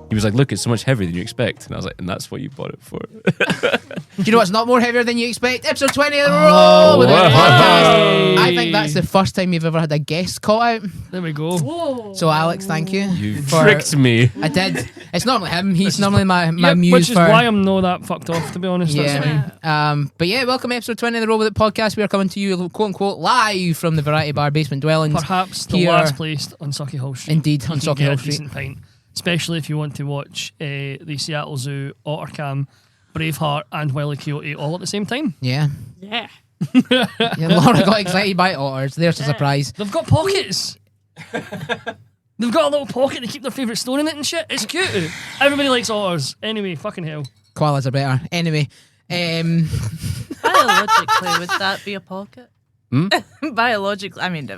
He was like, look, it's so much heavier than you expect. And I was like, and that's what you bought it for. Do you know what's not more heavier than you expect? Episode 20 of the row with the podcast. I think that's the first time you've ever had a guest call out. There we go. Whoa. So Alex, thank you. You tricked me. I did. It's normally him. He's normally my muse which is for... why I'm not that fucked off, to be honest. That's fine. But yeah, welcome to episode 20 of the Roll With It podcast. We are coming to you, quote unquote, live from the Variety Bar Basement Dwellings. Perhaps the here. last place on Sucky Hall Street. Indeed, on You can Sucky get Hall a Street. decent pint. Especially if you want to watch the Seattle Zoo, Ottercam, Braveheart, and Wile E. Coyote all at the same time. Yeah. Yeah. Yeah, Laura got excited by otters. There's a surprise. They've got pockets. They've got a little pocket to keep their favourite stone in it and shit. It's cute. Everybody likes otters. Anyway, fucking hell. Koalas are better. Anyway. Biologically, would that be a pocket? Biologically, I mean, I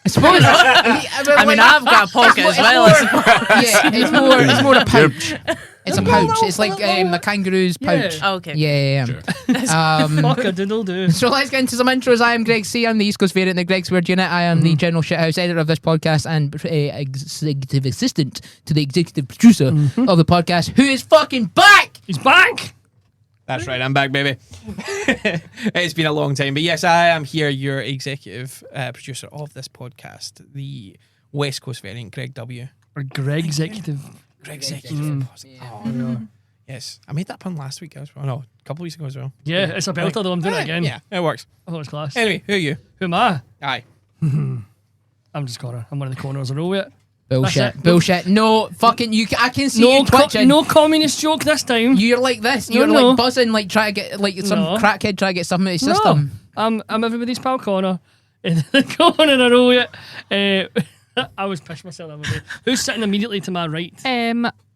suppose. I've got a pocket as well. Yeah, it's more a pouch. It's a pouch. It's like a kangaroo's pouch. Oh, okay. Yeah. Fuck a doodle do. So let's get into some intros. I am Greg C. I'm the East Coast variant of Greg's Weird Unit. I am the general shithouse editor of this podcast and executive assistant to the executive producer of the podcast, who is fucking back. He's back. That's right, I'm back, baby. It's been a long time, but yes, I am here, your executive producer of this podcast, the West Coast variant, Greg W. Or Greg Executive. Greg Executive. Oh, no. Yes, I made that pun last week as well. No, a couple of weeks ago as well. Yeah, it's a belter though. I'm doing it again. Yeah, it works. I thought it was class. Anyway, who are you? Who am I? Aye. I'm just Connor. I'm one of the corners of the row with it. Bullshit. No, fucking you. I can see you twitching. No communist joke this time. You're like this. You're No. like buzzing, like trying to get like some crackhead trying to get something out of his system. I'm everybody's pal Connor. In the corner of the row with it. I was pissed myself the other day. Who's sitting immediately to my right?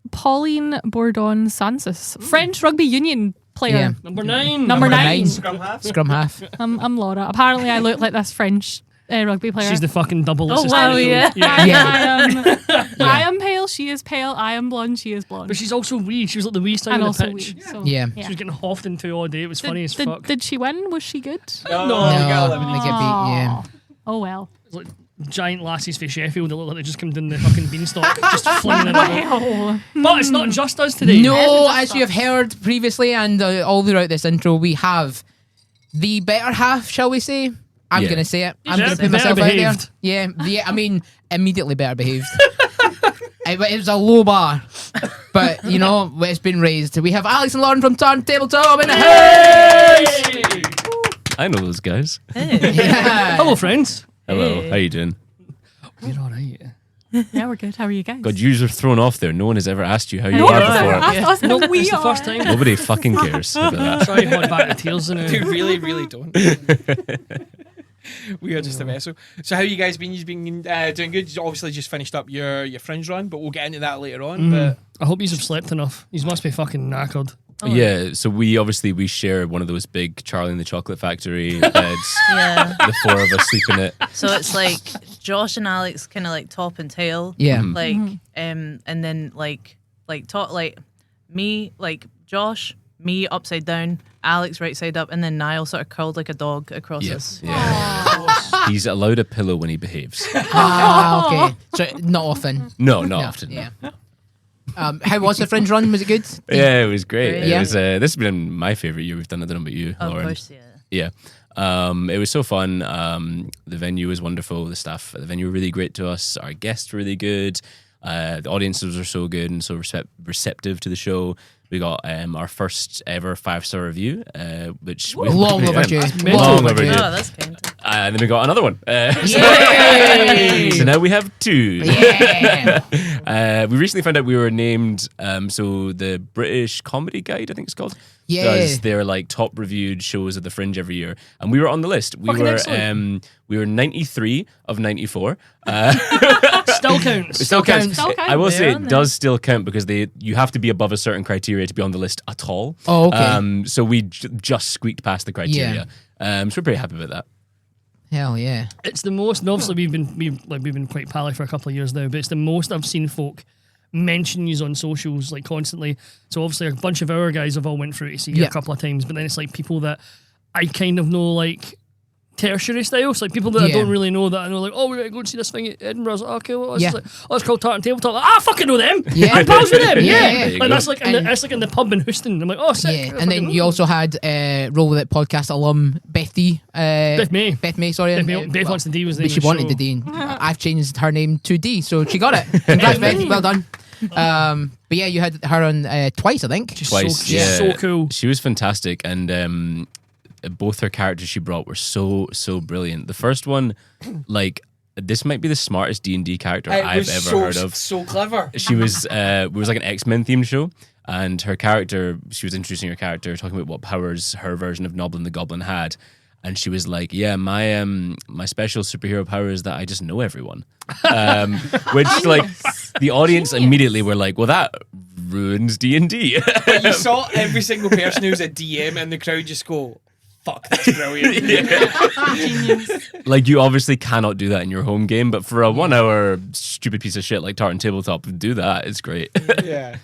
Pauline Bourdon Santos, French rugby union player. Yeah. Number 9. Number 9. Scrum half. I'm Laura. Apparently, I look like this French rugby player. She's the fucking double. Oh, wow, yeah. I am pale. She is pale. I am blonde. She is blonde. But she's also wee. She was like the wee side and of the also pitch. wee. So, Yeah. She was getting hoffed into all day. It was funny as fuck. Did she win? Was she good? No, No, they get beat. Yeah. Oh well. It was like giant lassies for Sheffield that look like they just come down the fucking beanstalk, just flinging it out. Wow. But it's not just us today. No, as you have heard previously and all throughout this intro, we have the better half, shall we say? I'm going to say it. I'm going to put myself out there. Yeah, I mean, immediately better behaved. It was a low bar, but you know, it's been raised. We have Alex and Lauren from Tartan Tabletop in the house. I know those guys. Yeah. Hello, friends. Hello, how you doing? We're all right. Yeah, we're good. How are you guys? God, you are thrown off there. No one has ever asked you how you No, are it's before. us, we It's the are. first time. Nobody fucking cares about that. Sorry, hold back the tears in We it. really, really don't. We are just a vessel. So how you guys been? You've been doing good. You obviously just finished up your fringe run, but we'll get into that later on. But I hope you've slept enough. You must be fucking knackered. Yeah, so we share one of those big Charlie and the Chocolate Factory beds. Yeah. The four of us sleep in it. So it's like Josh and Alex kind of like top and tail. Yeah. Like, and then like top, like me, like Josh, me upside down, Alex right side up, and then Niall sort of curled like a dog across us. Yes. Yeah. He's allowed a pillow when he behaves. Okay. So not often. No, not often. Yeah. How was the fringe run? Was it good? Yeah, it was great. Yeah. It was. This has been my favorite year we've done. I don't know about you, Of Lauren. course, yeah. Yeah. It was so fun. The venue was wonderful. The staff at the venue were really great to us. Our guests were really good. The audiences were so good and so receptive to the show. We got our first ever 5-star review, which we Long overdue. Long overdue. Oh, that's kind. And then we got another one. Yay! So now we have 2. Yeah. We recently found out we were named. So the British Comedy Guide, I think it's called, does their like top reviewed shows at the Fringe every year, and we were on the list. We were 93 of 94. Still counts. It still counts. Still counts. I will say They're it on does still count because you have to be above a certain criteria to be on the list at all. Oh, okay. So we just squeaked past the criteria. So we're pretty happy with that. Hell yeah. It's the most, and obviously we've been quite pally for a couple of years now, but it's the most I've seen folk mention you on socials like constantly. So obviously a bunch of our guys have all went through to see you a couple of times, but then it's like people that I kind of know like tertiary style. So like people that I Yeah. don't really know that I know, like, oh, we're going to go and see this thing at Edinburgh. I was like, okay, well, it's Yeah. like, oh, it's called Tartan Tabletop. Like, I fucking know them. Yeah. I'm pals with them. Yeah, Yeah. yeah. There you Like go. that's like it's like in the pub in Houston. I'm like, oh, sick. Yeah, and then you also had Roll With It podcast alum Beth D. Beth May. Beth May, sorry. Beth wants the D was the But name she of the wanted show. the D. And I've changed her name to D, so she got it. Congrats, Beth. Well done. But yeah, you had her on twice, I think. Twice, She's yeah. so cool. She was fantastic, and both her characters she brought were so brilliant. The first one, like, this might be the smartest D&D character I've ever heard of. So clever. She was it was like an X-Men themed show, and her character, she was introducing her character, talking about what powers her version of Noblin the Goblin had. And she was like, "Yeah, my special superhero power is that I just know everyone," which like the audience immediately were like, "Well, that ruins D&D." But you saw every single person who's a DM in the crowd just go, "Fuck, that's brilliant." Like, you obviously cannot do that in your home game, but for a 1 hour stupid piece of shit like Tartan Tabletop, do that. It's great. Yeah.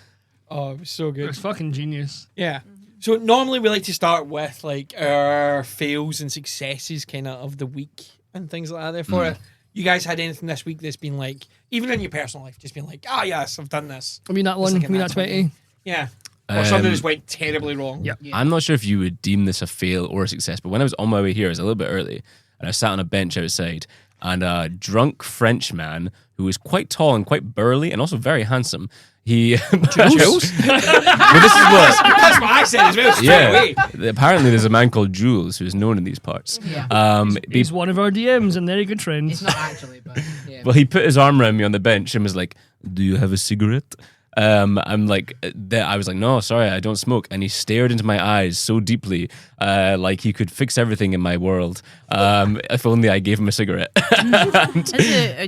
Oh, it was so good. It's fucking genius. Yeah. So normally we like to start with like our fails and successes kind of the week and things like that. Therefore, you guys had anything this week that's been like, even in your personal life, just been like, ah, yes, I've done this. I mean that one. I thinking mean that that's 20. Yeah. Or something just went terribly wrong. Yeah. I'm not sure if you would deem this a fail or a success, but when I was on my way here, I was a little bit early, and I sat on a bench outside, and a drunk French man who was quite tall and quite burly and also very handsome. He Jules? Well, this is what. That's what I said as well. Straight away. Apparently, there's a man called Jules who's known in these parts. Yeah. He's one of our DMs and very good friends. It's not actually, but yeah. Well, he put his arm around me on the bench and was like, "Do you have a cigarette?" I'm like, I was like, "No, sorry, I don't smoke." And he stared into my eyes so deeply, like he could fix everything in my world. If only I gave him a cigarette.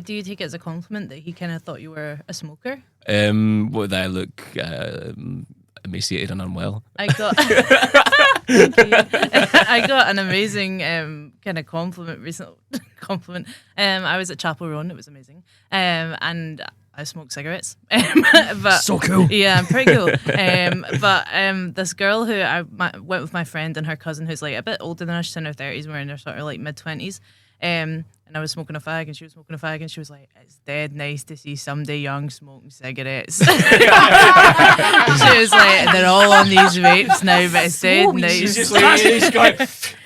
Do you take it as a compliment that he kind of thought you were a smoker? What, that I look emaciated and unwell. I got I got an amazing kind of compliment recently. I was at Chapel Roan. It was amazing. And I smoke cigarettes. But So cool. yeah, pretty cool. But this girl who went with my friend and her cousin, who's like a bit older than us, she's in her 30s, we're in her sort of like mid 20s. And I was smoking a fag, and she was smoking a fag, and she was like, "It's dead nice to see somebody young smoking cigarettes." She was like, "They're all on these vapes now, but it's dead nice." She's just like, he's going,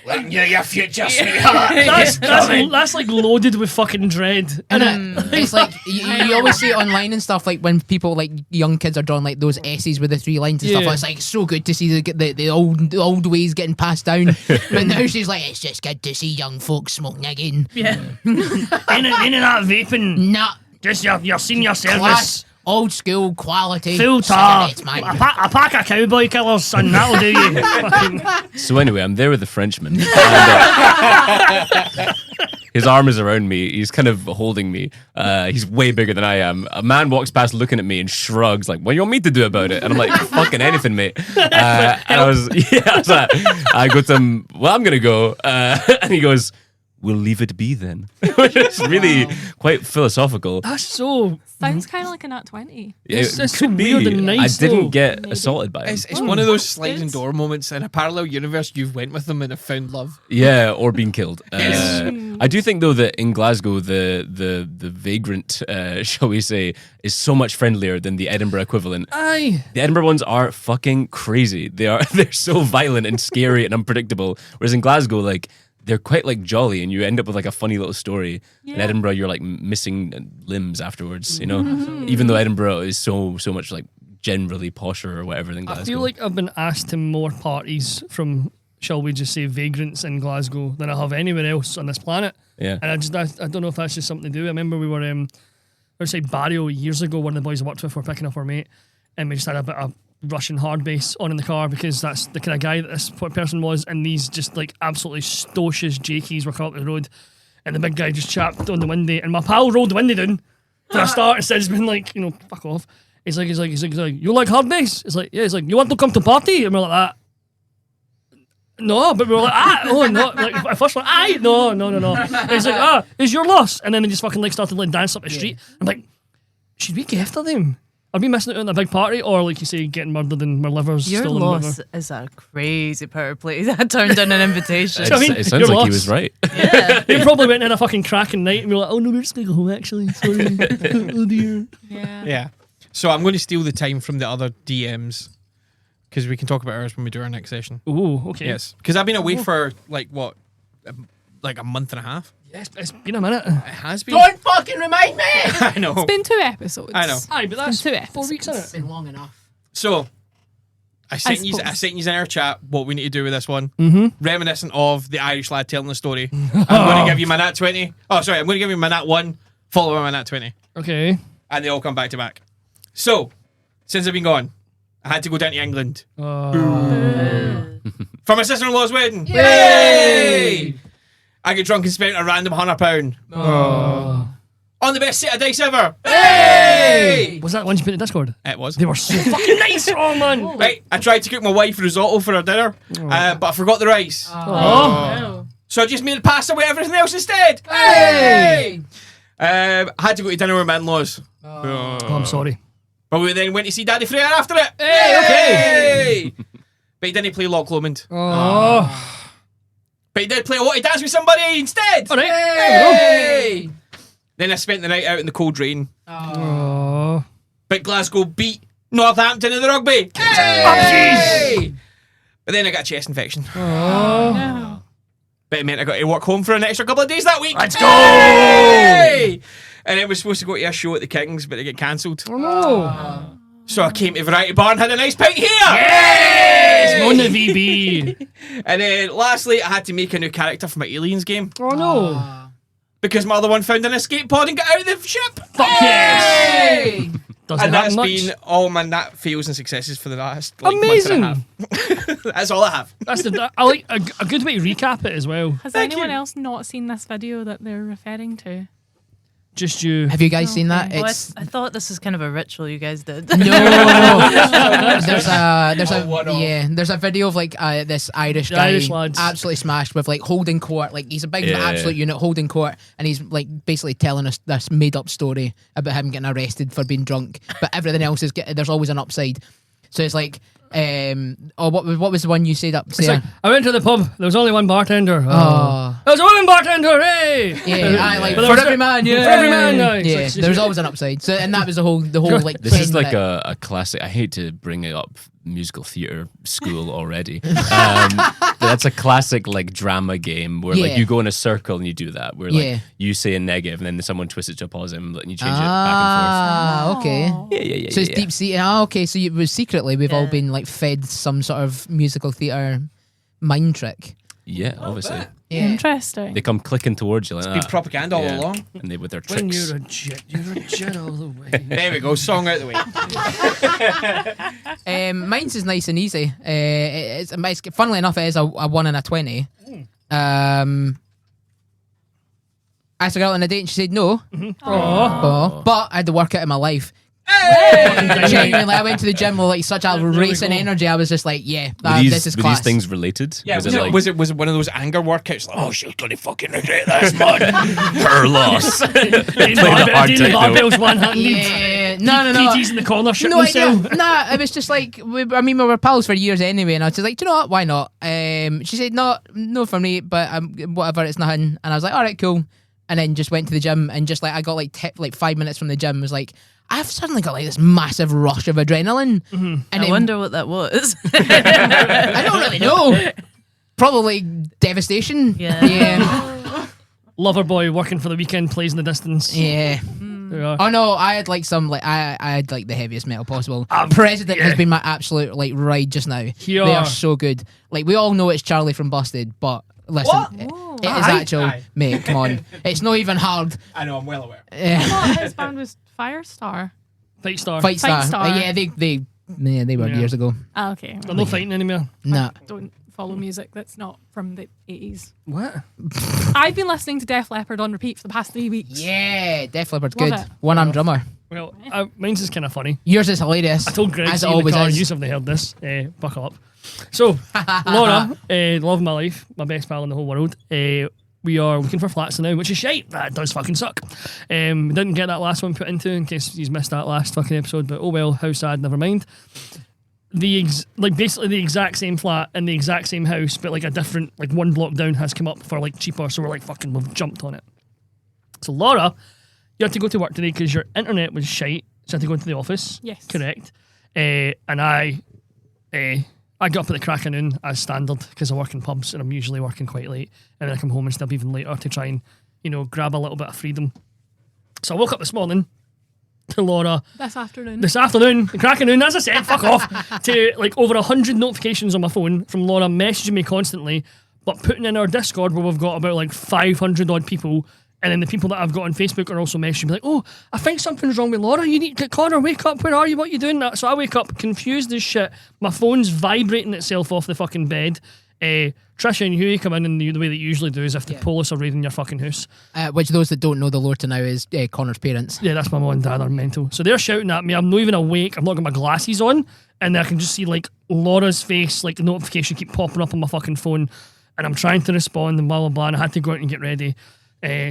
"Well, you're your future, sweetheart." That's like loaded with fucking dread. It's like you always see it online and stuff, like when people, like young kids, are drawing like those essays with the 3 lines and stuff. Yeah. It's like so good to see the old ways getting passed down. But now she's like, it's just good to see young folks smoking again. Yeah. Ain't that vaping? Nah, Just your senior service. class, old school quality. Full tar. cigarettes, mate. A pack of cowboy killers, son. That'll do you. Fucking- So anyway, I'm there with the Frenchman. And, his arm is around me. He's kind of holding me. He's way bigger than I am. A man walks past looking at me and shrugs like, "What do you want me to do about it?" And I'm like, "Fucking anything, mate." And I was like, I go to him, "Well, I'm going to go." And he goes, "We'll leave it be then." Which is really quite philosophical. That's so. Sounds kind of like a nat 20. It's It so could weird be. and nice, I didn't though. get assaulted by him. It's one of those sliding Good. door moments in a parallel universe. You've went with them and have found love. Yeah, or being killed. Yes. I do think though that in Glasgow the vagrant, shall we say, is so much friendlier than the Edinburgh equivalent. Aye. The Edinburgh ones are fucking crazy. They're so violent and scary and unpredictable. Whereas in Glasgow, like, they're quite like jolly, and you end up with like a funny little story. In Yeah. Edinburgh, you're like missing limbs afterwards. You know, even though Edinburgh is so much like generally posher or whatever than Glasgow. I feel like I've been asked to more parties from, shall we just say, vagrants in Glasgow than I have anywhere else on this planet. Yeah. And I don't know if that's just something to do. I remember we were, let's say Barrio years ago, one of the boys I worked with were picking up our mate, and we just had a bit of Russian hard bass on in the car because that's the kind of guy that this person was, and these just like absolutely stocious Jakeys were coming up the road, and the big guy just chapped on the window, and my pal rolled the window down for a start instead of just being like, fuck off. He's like, "You like hard bass?" It's like, yeah. He's like, "You want to come to party?" And we're like that. No, but we were like, oh no, like at first we're like, no. And he's like, it's your loss, and then they just fucking like started like dance up the street. I'm like, should we get after them? Are we missing out on a big party, or like you say, getting murdered and my liver's Your stolen? loss is a crazy power play. I turned down an invitation. I mean, It sounds your like loss. he was right. Yeah. They probably went in a fucking cracking night and we were like, oh no, we're just gonna go home actually. Sorry. Oh dear. Yeah. Yeah. So I'm going to steal the time from the other DMs because we can talk about ours when we do our next session. Oh, okay. Yes. Because I've been away for like what, like a month and a half. Yes, it's been a minute. It has been. Don't fucking remind me. I know. It's been 2 episodes. I know. Aye, but that's It's been 2 4 weeks, isn't It's it? been long enough. So I sent you suppose. in our chat what we need to do with this one. Mm-hmm. Reminiscent of the Irish lad telling the story. I'm going to give you my nat 20. Oh, sorry. I'm going to give you my nat 1, followed by my nat 20. Okay. And they all come back to back. So, since I've been gone, I had to go down to England for my sister-in-law's wedding. Yay! I got drunk and spent a random £100 on the best set of dice ever. Hey! Was that the one you put in the Discord? It was. They were so fucking nice. Oh man. Right, I tried to cook my wife risotto for her dinner, but I forgot the rice. Oh. So I just made pasta with everything else instead. Hey! I had to go to dinner with my in-laws. Oh, I'm sorry. But we then went to see Daddy Freya after it. Hey, okay. But he didn't play Loch Lomond. Oh. But he did play a What to Dance with Somebody instead. All right. Hey! Then I spent the night out in the cold rain. Oh. But Glasgow beat Northampton in the rugby. Oh, jeez. But then I got a chest infection. Oh. But it meant I got to work home for an extra couple of days that week. Let's go. Hey! And then we're supposed to go to a show at the Kings, but it got cancelled. Oh no. So I came to Variety Bar and had a nice pint here. Yes. On the VB. And then lastly, I had to make a new character for my Aliens game Oh no. because my other one found an escape pod and got out of the ship. Fuck yes. Doesn't And happen that's much. been all my nat fails and successes for the last Amazing. month and a half. That's all I have. That's the. I like a good way to recap it as well. Has Thank anyone you. else not seen this video that they're referring to? Just you. Have you guys seen that? Oh, It's I thought this was kind of a ritual you guys did. no. There's a video of like this Irish The guy Irish lads. absolutely smashed with like holding court. Like he's a big Yeah. absolute unit holding court, and he's like basically telling us this made up story about him getting arrested for being drunk. But everything else is there's always an upside. So it's like, what was the one you said up? It's like, I went to the pub. There was only one bartender. Oh. There was a woman bartender. Hey. Yeah, I like But there for was every man. Yeah, for every man. No, it's yeah. like- There's always an upside. So, and that was the whole like. This is 10 like minute- a classic. I hate to bring it up musical theater school already. But that's a classic like drama game where like Yeah. you go in a circle and you do that. Where like Yeah. you say a negative and then someone twists it to a positive and you change it back Ah, okay. and forth. Yeah. So it's deep seated. Ah, okay. So it was secretly we've all Yeah. been like fed some sort of musical theatre mind trick. Yeah, obviously. Yeah. Interesting. They come clicking towards you like Been that. propaganda all Yeah. along. And they with their When tricks. you're a jet all the way. There we go. Song out the way. Mine's is nice and easy. It's funnily enough, it is a 1 and a 20. I asked a girl on a date and she said no. Oh. But I had to work out in my life. Genuinely, I went to the gym with like such a we racing go. energy. I was just like, yeah, Were this is class. these things related? Yeah, was it like was it one of those anger workouts? Like, oh, she's gonna fucking regret this, man. her loss? Dean hard Dean techno. Barbell's one-handed. Yeah, no. PT's in the corner shooting No idea. himself. Nah, it was just like we were pals for years anyway, and I was just like, do you know what? Why not? She said no for me, but whatever, it's nothing. And I was like, all right, cool. And then just went to the gym and just like I got like 5 minutes from the gym was like I've suddenly got like this massive rush of adrenaline. And I then- wonder what that was. I don't really know. Probably devastation. Yeah. Loverboy working for the weekend plays in the distance. Yeah. There you are. Oh no, I had like some like I had like the heaviest metal possible. President has been my absolute like ride just now. Here. They are so good. Like we all know it's Charlie from Busted, but listen, What? it is Aye. actual. Aye. Mate, come on, it's not even hard. I know. I'm well aware. I thought his band was Firestar. Fight star. Fight Star. Star. Yeah, they were Yeah. years ago. Ah, okay. They're not fighting anymore. Nah. Don't follow music that's not from the 80s. What? I've been listening to Def Leppard on repeat for the past 3 weeks. Yeah, Def Leppard's Love good. it. One arm drummer. Well, mine's is kind of funny. Yours is hilarious. I told Greg as it in the always car, is. you haven't heard this. Buckle up. So, Laura, love of my life, my best pal in the whole world, we are looking for flats now, which is shite. That does fucking suck. We didn't get that last one put into, in case he's missed that last fucking episode, but oh well, how sad, never mind. Basically the exact same flat in the exact same house, but like a different, like one block down has come up for like cheaper, so we're like fucking, we've jumped on it. So Laura, you had to go to work today because your internet was shite, so you had to go into the office. Yes. Correct. And I got up at the crack of noon as standard because I work in pubs and I'm usually working quite late, and then I come home and stay up even later to try and, grab a little bit of freedom. So I woke up this morning to Laura This afternoon, the crack of noon, as I said, fuck off, to like over 100 notifications on my phone from Laura messaging me constantly, but putting in our Discord where we've got about like 500 odd people. And then the people that I've got on Facebook are also messaging me like, oh, I think something's wrong with Laura. You need to, Connor, wake up. Where are you? What are you doing? So I wake up confused as shit. My phone's vibrating itself off the fucking bed. Trisha and Huey come in the way they usually do, as if the police are raiding your fucking house. Which those that don't know the lore to now is Connor's parents. Yeah, that's my mum and dad are mental. So they're shouting at me. I'm not even awake. I've not got my glasses on. And I can just see like Laura's face, like the notification keep popping up on my fucking phone. And I'm trying to respond and blah, blah, blah. And I had to go out and get ready.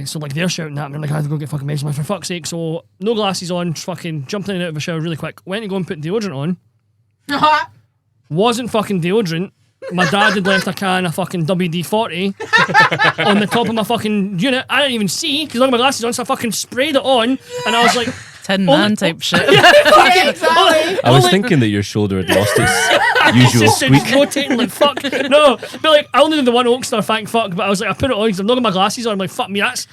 So like they're shouting at me, like I had to go get fucking medicine for fuck's sake. So no glasses on, just fucking jumped in and out of a shower really quick. Went to go and put deodorant on. Wasn't fucking deodorant. My dad had left a can of fucking WD-40 on the top of my fucking unit. I didn't even see because I had my glasses on, so I fucking sprayed it on, and I was like, Tin Man type shit. Exactly. I was thinking that your shoulder had lost its usual it's squeak. rotating like fuck. No, but like I only did the one Oakstar, thank fuck. But I was like, I put it on because I'm not got my glasses on. I'm like, fuck me, that's.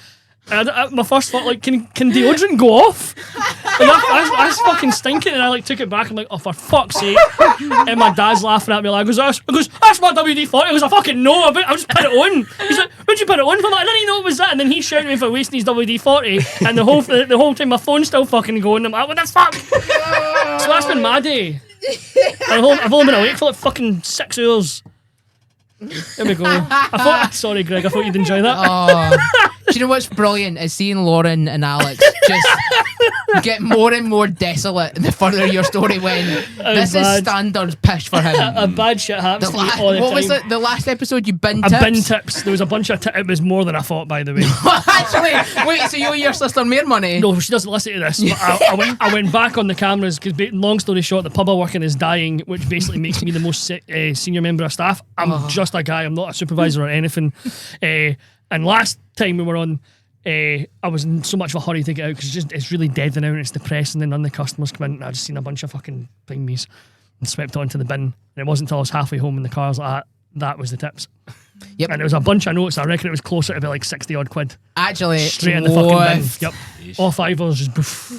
And my first thought, like, can deodorant go off? And I was fucking stinking, and I like took it back. I'm like, oh, for fuck's sake! And my dad's laughing at me. Like, I goes, that's my WD-40. I was like, fucking no, I just put it on. He's like, where'd you put it on? I'm like, I didn't even know it was that. And then he shouted at me for wasting his WD-40, and the whole time my phone's still fucking going. I'm like, what the fuck? So that's been my day. And I've only been awake for like fucking 6 hours. There we go. Sorry, Greg. I thought you'd enjoy that. Oh. Do you know what's brilliant is seeing Lauren and Alex just get more and more desolate the further your story went. This is standard pish for him. A bad shit happens to me all the time. What was it? The last episode you bin tips? Bin tips. There was a bunch of it was more than I thought, by the way. Actually, wait, so you owe your sister more money? No, she doesn't listen to this. But I went back on the cameras because, long story short, the pub I work in is dying, which basically makes me the most senior member of staff. I'm just a guy. I'm not a supervisor or anything. And last time we were on, I was in so much of a hurry to get out because it's really dead now and it's depressing, and none of the customers come in, and I just seen a bunch of fucking thingies and swept onto the bin. And it wasn't until I was halfway home in the car I was like, that was the tips. Yep. And it was a bunch of notes. I reckon it was closer to about like 60 odd quid. Actually, straight in the fucking bin. Yep. All five of us just poof.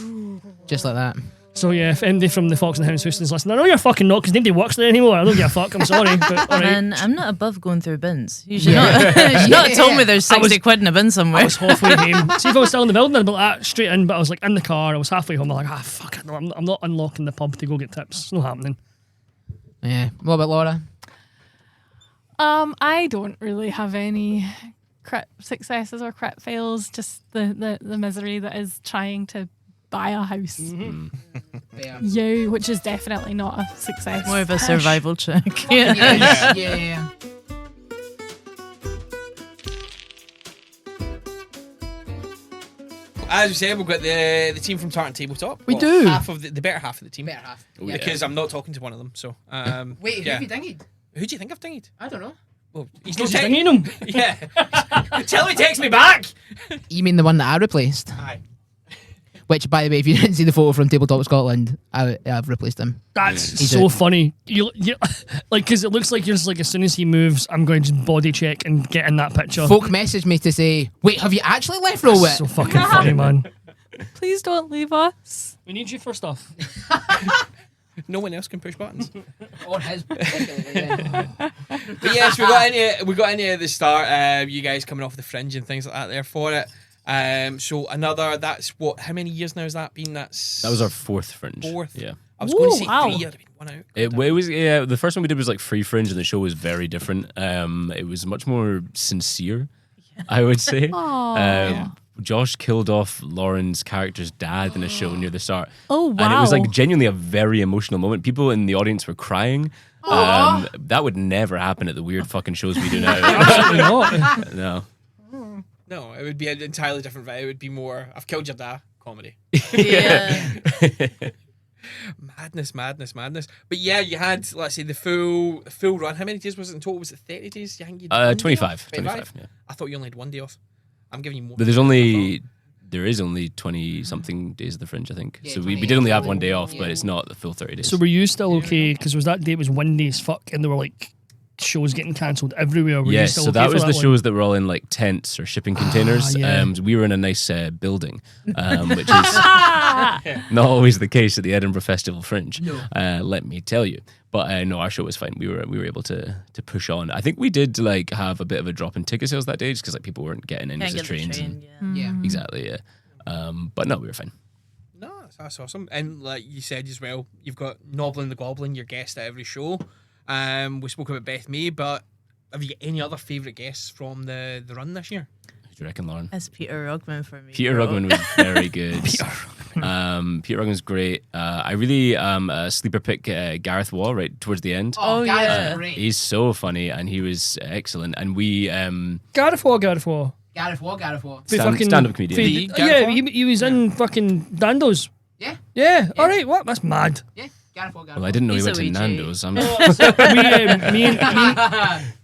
Just like that. So yeah, if MD from the Fox and the Hounds Houston's listening, I know you're fucking not because nobody works there anymore. I don't give a fuck. I'm sorry. But, all right. And I'm not above going through bins. You should not have told me there's 60 quid in a bin somewhere. I was halfway home. See, if I was still in the building, I'd be like, straight in. But I was like in the car. I was halfway home. I'm like, fuck it. No, I'm not unlocking the pub to go get tips. It's not happening. Yeah. What about Laura? I don't really have any crit successes or crit fails. Just the misery that is trying to buy a house. Yeah, which is definitely not a success. More of a survival check. Yeah. As we said, we've got the team from Tartan Tabletop. We do. Half of the better half of the team. Better half. Yeah. Because I'm not talking to one of them. So Wait, who yeah. have you dinged? Who do you think I've dinged? I don't know. Well, he's He's not ringing him. Yeah. Tell me, text me back. You mean the one that I replaced? Aye. Which, by the way, if you didn't see the photo from Tabletop Scotland, I've replaced him. That's He's so a- funny. You like, because it looks like you're just like, as soon as he moves, I'm going to just body check and get in that picture. Folk messaged me to say, wait, have you actually left row it? So fucking funny, man. Please don't leave us. We need you for stuff. No one else can push buttons. Or his. But yes, we got any at the start. You guys coming off the fringe and things like that there for it. So another. That's what? How many years now has that been? That was our fourth fringe. Fourth. Yeah. I was going to say wow. 3. I'd have been one out. It was the first one we did was like free fringe, and the show was very different. It was much more sincere, I would say. Josh killed off Lauren's character's dad in a show near the start. Oh, wow. And it was like genuinely a very emotional moment. People in the audience were crying. That would never happen at the weird fucking shows we do now. Absolutely not. No. No, it would be an entirely different vibe. It would be more, I've killed your dad, comedy. Yeah. Madness. But yeah, you had, let's say, the full run. How many days was it in total? Was it 30 days? You think you'd 25. 25, yeah. I thought you only had 1 day off. I'm giving you more. But there is only 20 something days of the Fringe, I think. Yeah, So we 28, did only have 1 day yeah. off, but it's not the full 30 days. So were you still okay? Because was that day was windy as fuck, and there were like shows getting cancelled everywhere. Were you Yes, still so okay that for was the one? shows that were all in like tents or shipping containers. yeah. We were in a nice building, which is not always the case at the Edinburgh Festival Fringe. No. Let me tell you. But no, our show was fine. We were able to push on. I think we did like have a bit of a drop in ticket sales that day, just because like people weren't getting in Can't because get of the trains. train, yeah. Yeah. Exactly, yeah. But no, we were fine. No, that's awesome. And like you said as well, you've got Noblin the Goblin, your guest at every show. We spoke about Beth May, but have you got any other favourite guests from the run this year? Who do you reckon, Lauren? It's Peter Rugman for me. Peter bro. Rugman was very good. Peter Rugman's great. I really sleeper pick Gareth Waugh right towards the end. Oh, Gareth's yeah. great. He's so funny and he was excellent. And we Gareth Waugh. Gareth Waugh. The stand-up comedian. The Gareth Yeah, Waugh? he was in fucking Nando's. Yeah. Yeah. All right. What? That's mad. Yeah. Gareth Waugh. Well, I didn't know he He's went a to wee G. Nando's.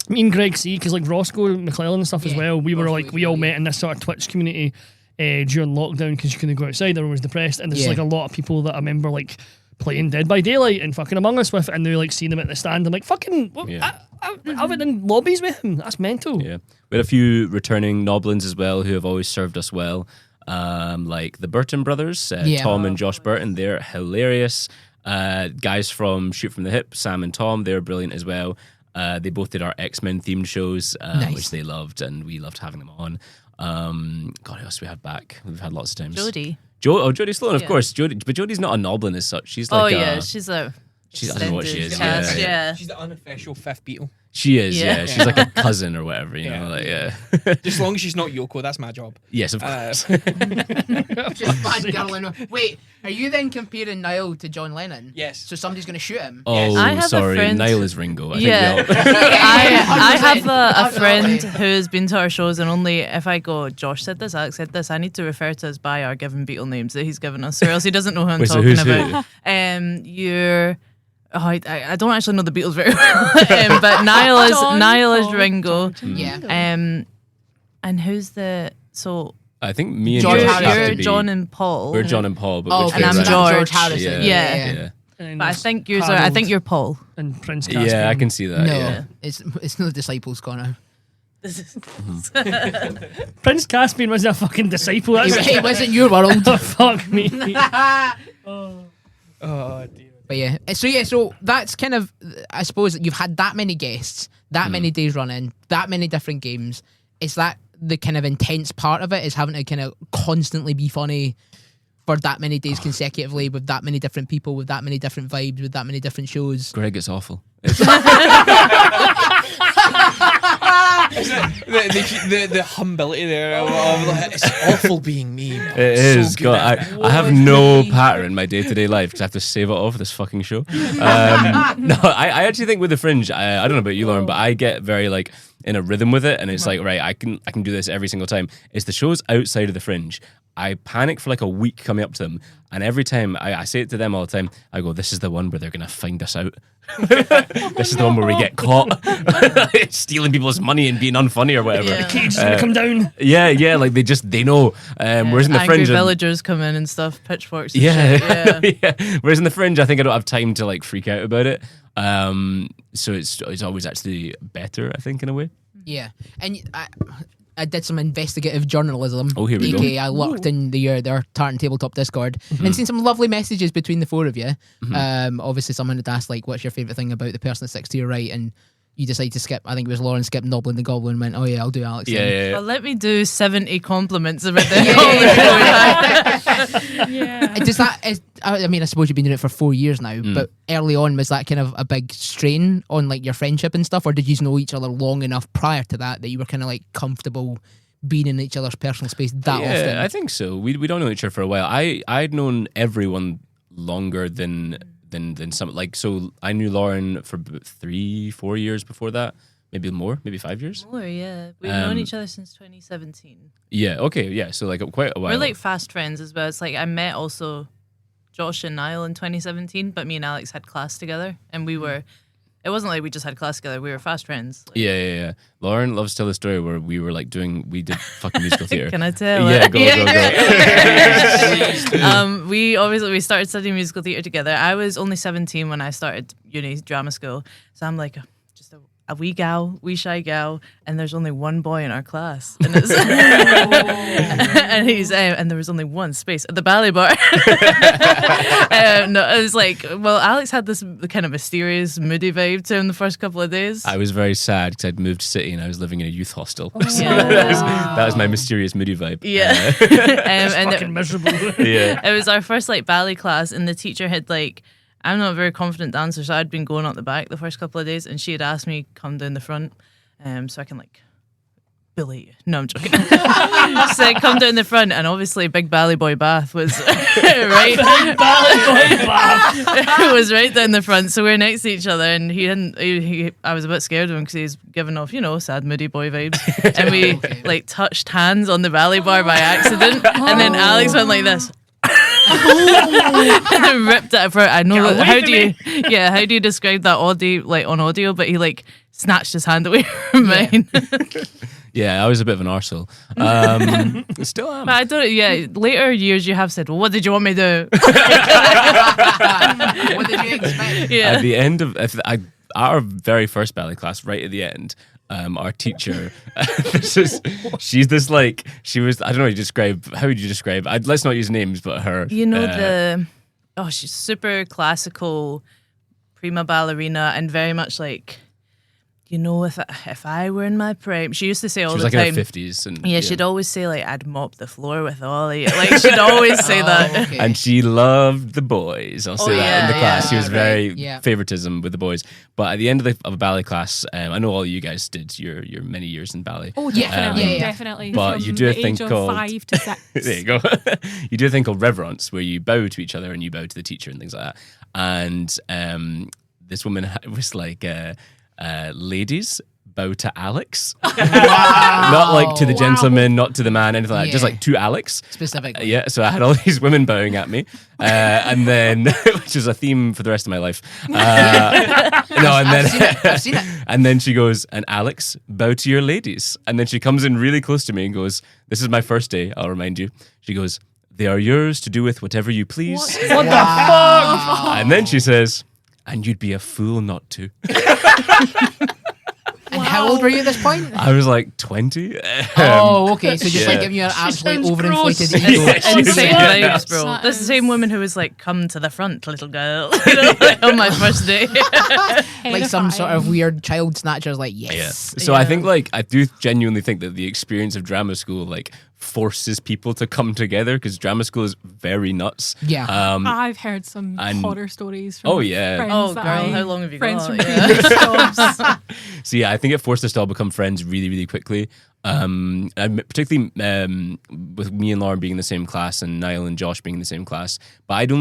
Me and Greg C, because like Roscoe McClellan and stuff as Yeah, well, we were Roscoe like, we all met in this sort of Twitch community during lockdown because you couldn't go outside, everyone was depressed, and there's Yeah. like a lot of people that I remember like playing Dead by Daylight and fucking Among Us with, and they're like seeing them at the stand. I'm like, fucking, Yeah. I've been in lobbies with him. That's mental. Yeah, we had a few returning Noblins as well who have always served us well, like the Burton brothers, Yeah. Tom and Josh Burton. They're hilarious. Guys from Shoot from the Hip, Sam and Tom, they're brilliant as well. They both did our X-Men themed shows, Nice. which they loved, and we loved having them on. God, who else do we have back? We've had lots of times. Jodie. Jodie Sloan, of Yeah. course. But Jodie's not a Noblin as such. She's Oh, like yeah. She's a. I don't know what she is. extended cast, Yeah. yeah. She's the unofficial fifth Beatle. She is, Yeah. yeah. She's like a cousin or whatever, you Yeah. know, like, yeah. Just as long as she's not Yoko, that's my job. Yes, of course. Just bad girl in. Wait, are you then comparing Niall to John Lennon? Yes. So somebody's going to shoot him? Oh, I have a sorry. friend- Niall is Ringo. I Yeah. think we all... I have a 100%. friend who's been to our shows, and only if I go, Josh said this, Alex said this, I need to refer to us by our given Beatle names that he's given us, or else he doesn't know who I'm Wait, so talking who's about. You're. Oh, I don't actually know the Beatles very well, but Niall is Paul, Ringo. Yeah. And who's the I think me and George Josh Harrison. have you're to be... John and Paul. We're John and Paul, but Oh, which okay, and way I'm so around? that's George. Harrison. Yeah. Yeah. Yeah. And But I think yours are. I Harold think you're Paul. and Prince Caspian. Yeah, I can see that. No, Yeah. it's no disciples, Connor. Prince Caspian was a fucking disciple. That's It wasn't your world. fuck me. Oh, dear. But yeah, so that's kind of, I suppose that you've had that many guests, that many days running, that many different games. Is that the kind of intense part of it? Is having to kind of constantly be funny for that many days consecutively with that many different people, with that many different vibes, with that many different shows? Greg, it's awful. The humility there. It's awful being me. but It I'm is. so good God, at it. I have no pattern in my day-to-day life because I have to save it all for this fucking show. No, I actually think with the Fringe, I don't know about you, Lauren, but I get very like in a rhythm with it, and it's like, right, I can do this every single time. It's the shows outside of the Fringe. I panic for like a week coming up to them, and every time I say it to them all the time, I go, this is the one where they're gonna find us out. This is the one where we get caught stealing people's money and being unfunny or whatever. Yeah. Cage is gonna come down. Yeah, like they know. Whereas in the Angry Fringe, villagers come in and stuff, pitchforks. And yeah, shit, yeah. yeah. Whereas in the Fringe, I think I don't have time to like freak out about it. So it's always actually better, I think, in a way. Yeah, and I did some investigative journalism. Oh, here we go. AKA I looked in their Tartan Tabletop Discord and seen some lovely messages between the four of you. Obviously, someone had asked, like, what's your favourite thing about the person that sits to your right? And you decided to skip, I think it was Lauren, skipped Noblin the Goblin and went, oh yeah, I'll do Alex then. Yeah. Well, let me do 70 compliments about the Yeah. Does that, I mean, I suppose you've been doing it for 4 years now, but early on, was that kind of a big strain on like your friendship and stuff? Or did you know each other long enough prior to that you were kind of like comfortable being in each other's personal space that often? I think so. We don't know each other for a while. I'd known everyone longer than some. Like, so I knew Lauren for 3-4 years before that. maybe more, maybe 5 years. More, yeah. We've known each other since 2017. Yeah. Okay. Yeah. So like quite a while. We're like fast friends as well. It's like I met also Josh and Niall in 2017, but me and Alex had class together, and we were. It wasn't like we just had class together. We were fast friends. Like, yeah. Lauren loves to tell the story where we were like we did fucking musical theatre. Can I tell? Yeah, go. We started studying musical theatre together. I was only 17 when I started uni drama school, so I'm like just a wee gal, wee shy gal, and there's only one boy in our class, and it's and he's and there was only one space at the ballet bar. No, it was like, well, Alex had this kind of mysterious, moody vibe to him the first couple of days. I was very sad because I'd moved city and I was living in a youth hostel. So Yeah. that was my mysterious, moody vibe. Yeah, and Fucking miserable. Yeah. it was our first like ballet class, and the teacher had like. I'm not a very confident dancer, so I'd been going up the back the first couple of days, and she had asked me come down the front, so I can like bully you. No, I'm joking. She said come down the front, and obviously Big Ballet Boy Bath was right. It was right down the front, so we were next to each other, and I was a bit scared of him because he was giving off, sad moody boy vibes, and we like touched hands on the ballet bar by accident, and then Alex went like this. And then ripped it apart. I know that. How do you describe that on audio? But he like snatched his hand away from mine. Yeah, I was a bit of an arsehole. Still am. But I don't. Yeah, later years you have said, "Well, what did you want me to do?" What did you expect? Yeah. At the end of our very first ballet class, right at the end, our teacher, she's this like, she was, I don't know how would you describe, let's not use names, but her. She's super classical, prima ballerina, and very much like, if I were in my prime, she used to say all the time. She was like in her 50s. And, she'd always say like, I'd mop the floor with Ollie. Like she'd always say that. Okay. And she loved the boys. I'll say that in the class. She was very favoritism with the boys. But at the end of a ballet class, I know all of you guys did your many years in ballet. Oh, definitely, Yeah. definitely. But From you do a the thing age of called 5 to 6. There you go. You do a thing called reverence, where you bow to each other and you bow to the teacher and things like that. And this woman was like, ladies, bow to Alex. Not like to the gentleman, not to the man, anything like that. Just like to Alex. Specifically. Yeah, so I had all these women bowing at me. And then, which is a theme for the rest of my life. I've seen it. And then she goes, and Alex, bow to your ladies. And then she comes in really close to me and goes, this is my first day, I'll remind you. She goes, they are yours to do with whatever you please. What the fuck? And then she says, and you'd be a fool not to. And how old were you at this point? I was like 20. Oh, okay. So just like yeah. giving you an absolutely sounds overinflated gross. ego. Insane Yeah. vibes, bro. That This is the is- same woman who was like, come to the front, little girl. Like, on my first day. Like some sort of weird child snatchers, like, yes. So I think I do genuinely think that the experience of drama school like forces people to come together because drama school is very nuts. Yeah. I've heard some and- horror stories from Oh, yeah. friends Oh, that girl, I- how long have you friends got? from Yeah. previous jobs. So yeah, I think it forced us to all become friends really, really quickly. And particularly with me and Laur being in the same class and Niall and Josh being in the same class. But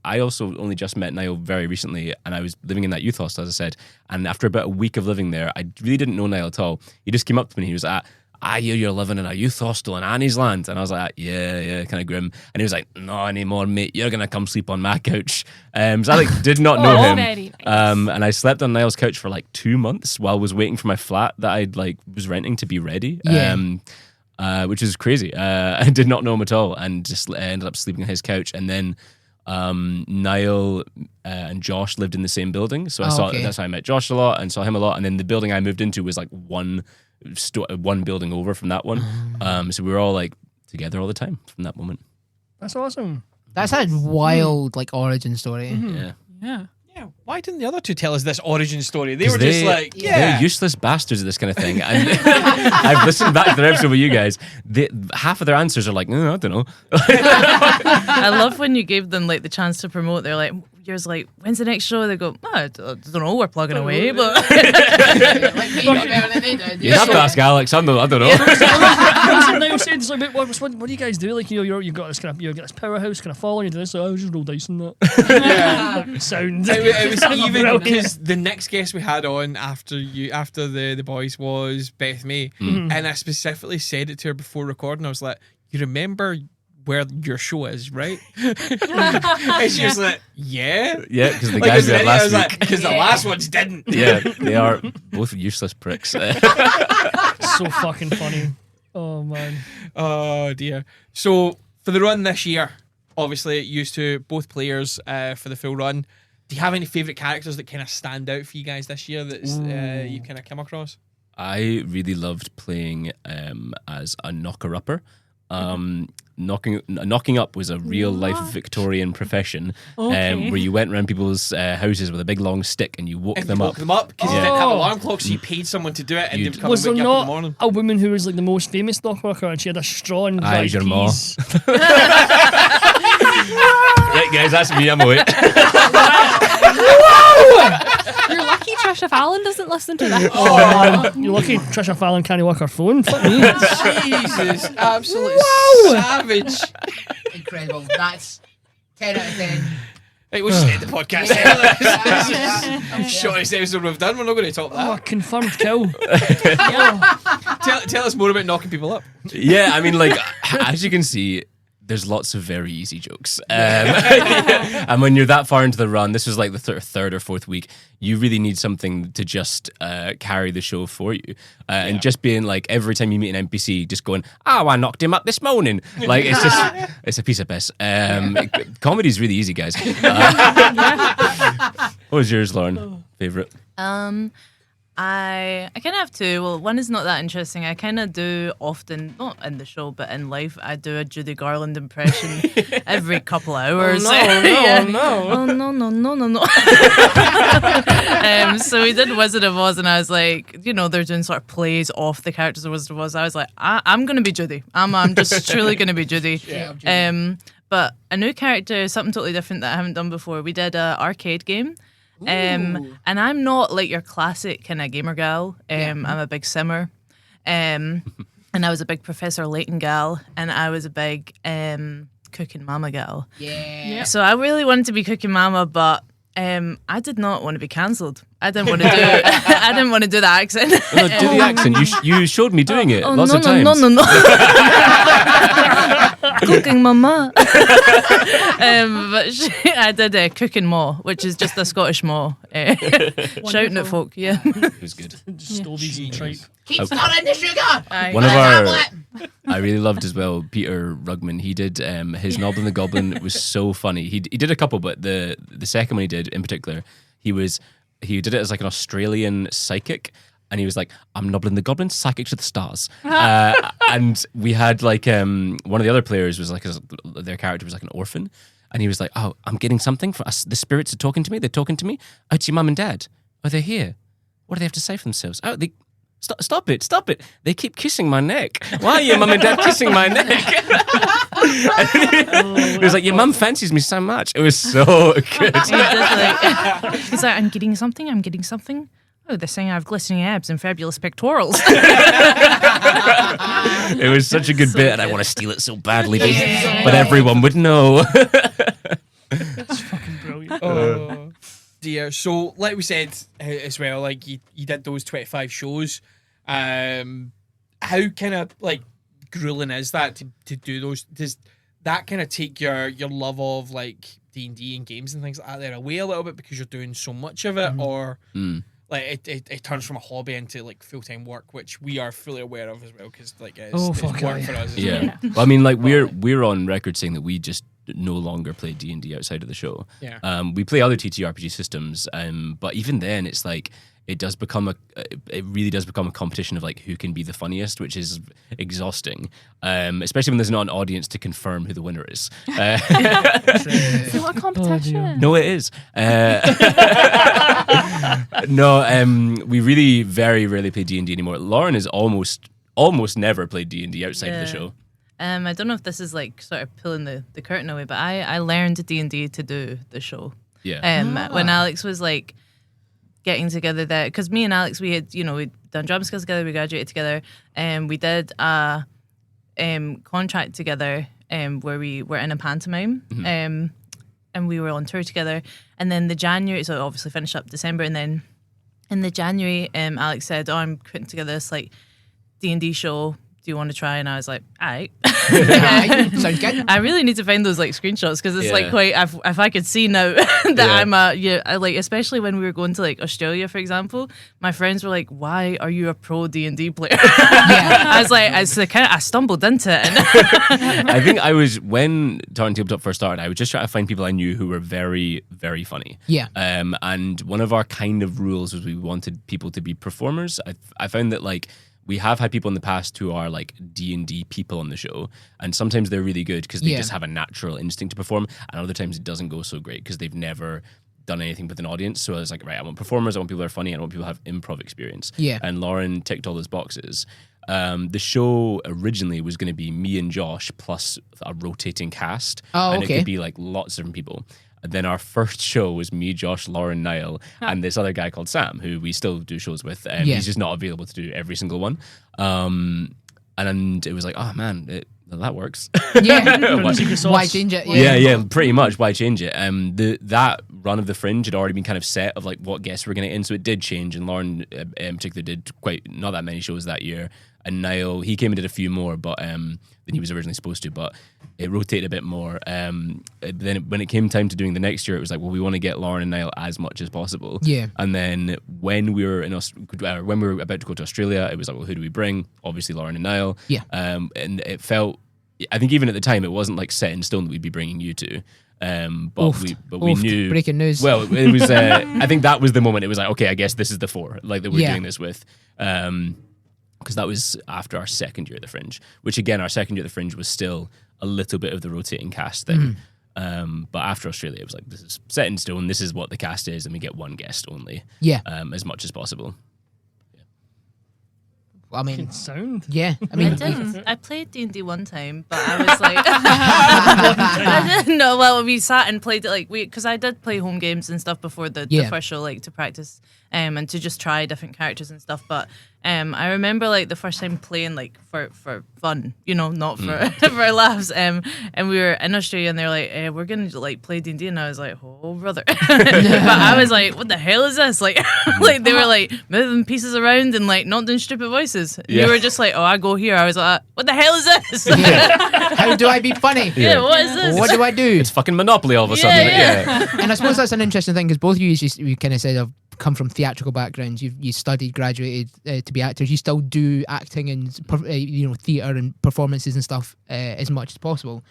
I also only just met Niall very recently, and I was living in that youth hostel, as I said. And after about a week of living there, I really didn't know Niall at all. He just came up to me and he was like, I hear you're living in a youth hostel in Annie's Land. And I was like, yeah, kind of grim. And he was like, not anymore, mate. You're going to come sleep on my couch. So I did not know him. Very nice. And I slept on Niall's couch for 2 months while I was waiting for my flat that I was renting to be ready. Yeah. Which is crazy. I did not know him at all and just ended up sleeping on his couch. And then Niall and Josh lived in the same building. So that's how I met Josh a lot and saw him a lot. And then the building I moved into was one building over from that one. So we were all together all the time from that moment. That's awesome. That's a wild origin story. Yeah. Yeah. Yeah, why didn't the other two tell us this origin story? They 'Cause were just like, they're useless bastards at this kind of thing. And I've listened back to their episode with you guys. Half of their answers are like, no, I don't know. I love when you gave them the chance to promote. They're like, yours when's the next show? They go, I don't know, we're plugging away, but Like, me, not better than they did. You have to ask Alex. I don't know. Niall said it's like, what do you guys do? Like, you've got this kind of, you get this powerhouse kind of following you do this. So I just roll dice and that. Sound. It was even because the next guest we had on after the boys was Beth May, and I specifically said it to her before recording. I was like, "You remember where your show is, right?" And she was like, yeah, because the guys did last week. Because the last ones didn't. Yeah, they are both useless pricks. So fucking funny. Oh man. Oh dear. So for the run this year, obviously used to both players for the full run. Do you have any favourite characters that kind of stand out for you guys this year that you kind of come across? I really loved playing as a knocker-upper. Knocking up was a real life Victorian profession, where you went around people's houses with a big long stick and you woke them up. Because you didn't have alarm clocks, so you paid someone to do it, and they'd come was and there wake you up in the not morning. a woman who was like the most famous knock worker and she had a straw and dried your ma. peas? Right, guys, that's me. I'm awake. You're lucky Trisha Fallon doesn't listen to that. You're lucky Trisha Fallon can't work her phone. Fuck me. Jesus, absolute savage. Incredible. That's 10 out of 10. Right, we'll just end the podcast. Yeah. Shortest episode we've done. We're not going to top that. Confirmed kill. Tell us more about knocking people up. Yeah, I mean, like, as you can see, there's lots of very easy jokes. And when you're that far into the run, this was like the third or fourth week, you really need something to just carry the show for you. And just being like, every time you meet an NPC, just going, I knocked him up this morning. Like, it's just, it's a piece of piss. Comedy's really easy, guys. What was yours, Lauren? Favourite? I kind of have two. Well, one is not that interesting. I kind of do often, not in the show, but in life, I do a Judy Garland impression every couple of hours. No. Oh, no. So we did Wizard of Oz, and I was like, they're doing sort of plays off the characters of Wizard of Oz. I was like, I'm going to be Judy. I'm just truly going to be Judy. Yeah, but a new character, something totally different that I haven't done before. We did an arcade game. And I'm not like your classic kind of gamer gal. I'm a big simmer. And I was a big Professor Layton gal, and I was a big Cooking Mama gal. Yeah. So I really wanted to be Cooking Mama, but I did not want to be cancelled. I didn't want to do I didn't want to do the accent. No, do the accent. You showed me doing it lots of times. No. Cooking Mama. But I did Cooking Ma, which is just a Scottish Ma. Shouting at folk, yeah. It was good. Just stole these and tripe. Keep scoring the sugar. One of our, I really loved as well, Peter Rugman. He did his Noblin the Goblin. It was so funny. He did a couple, but the second one he did in particular, he did it as like an Australian psychic. And he was like, I'm Noblin the Goblin, psychic to the stars. And we had like, one of the other players was like, their character was like an orphan. And he was like, oh, I'm getting something for us. The spirits are talking to me. They're talking to me. Oh, it's your mum and dad. Oh, they're here. What do they have to say for themselves? Oh, they... Stop it. They keep kissing my neck. Why are your mum and dad kissing my neck? It was like, your mum fancies me so much. It was so good. He's like, I'm getting something. Oh, they're saying I have glistening abs and fabulous pectorals. It was such a good bit, and I want to steal it so badly, but everyone would know. That's fucking brilliant. Oh dear. So, like we said as well, like you did those 25 shows. How kind of like grueling is that to do those? Does that kind of take your love of like D&D and games and things like that there away a little bit because you're doing so much of it, or like it turns from a hobby into like full-time work, which we are fully aware of as well, because like it's work for us. Yeah. Well, I mean, like we're on record saying that we just no longer play D&D outside of the show. Yeah. We play other TTRPG systems, but even then, it's like it really does become a competition of like who can be the funniest, which is exhausting, especially when there's not an audience to confirm who the winner is. It's not a competition. No, it is. No, we really very rarely play D&D anymore. Lauren has almost never played D&D outside of the show. I don't know if this is like sort of pulling the curtain away, but I learned D&D to do the show. Yeah. When Alex was like getting together there, because me and Alex, we had, we'd done drama skills together, we graduated together, and we did contract together where we were in a pantomime. And we were on tour together. And then the January, so it obviously finished up December. And then in the January, Alex said, "Oh, I'm putting together this like D&D show. Do you want to try?" And I was like, "All right." Sounds good. I really need to find those like screenshots because it's like quite. If I could see now that I'm I like, especially when we were going to like Australia, for example, my friends were like, "Why are you a pro D&D player?" I was like, I stumbled into it. And I think I was, when Tartan Tabletop first started, I was just trying to find people I knew who were very, very funny. Yeah. And one of our kind of rules was we wanted people to be performers. I found that like, we have had people in the past who are like D&D people on the show, and sometimes they're really good because they just have a natural instinct to perform, and other times it doesn't go so great because they've never done anything with an audience. So I was like, right, I want performers, I want people who are funny, I want people who have improv experience. Yeah. And Lauren ticked all those boxes. The show originally was going to be me and Josh plus a rotating cast. Oh, and okay. it could be like lots of different people. And then our first show was me, Josh, Lauren, Niall, and this other guy called Sam, who we still do shows with. He's just not available to do every single one. And it was like, oh man, that works. Yeah. Secret sauce. Why change it? Yeah, pretty much. Why change it? That run of the Fringe had already been kind of set of like what guests were going to in, so it did change. And Lauren, in particular, did not that many shows that year. And Niall, he came and did a few more, but than he was originally supposed to. But it rotated a bit more. Then when it came time to doing the next year, it was like, well, we want to get Lauren and Niall as much as possible. Yeah. And then when we were when we were about to go to Australia, it was like, well, who do we bring? Obviously, Lauren and Niall. Yeah. And it felt, I think even at the time, it wasn't like set in stone that we'd be bringing you two. We knew. Breaking news. Well, it was. I think that was the moment. It was like, okay, I guess this is the four like that we're doing this with. Because that was after our second year at the Fringe, which again, our second year at the Fringe was still a little bit of the rotating cast thing. But after Australia, it was like, this is set in stone. This is what the cast is, and we get one guest only. Yeah. As much as possible. I mean, Sound. yeah. I mean, I played D&D one time, but I was like, I didn't know. Well, we sat and played it because I did play home games and stuff before the first show, like to practice and to just try different characters and stuff. But I remember like the first time playing like for fun, not for laughs. And we were in Australia and they're like, we're gonna like play D&D, and I was like, oh brother. But I was like, what the hell is this? Like, like they were like moving pieces around and like not doing stupid voices. You were just like, oh, I go here. I was like, what the hell is this? how do I be funny? Yeah, what is this? What do I do? It's fucking Monopoly all of a sudden. Yeah. And I suppose that's an interesting thing because both of you kind of said have come from theatrical backgrounds. You studied, graduated to be actors. You still do acting and theatre and performances and stuff as much as possible.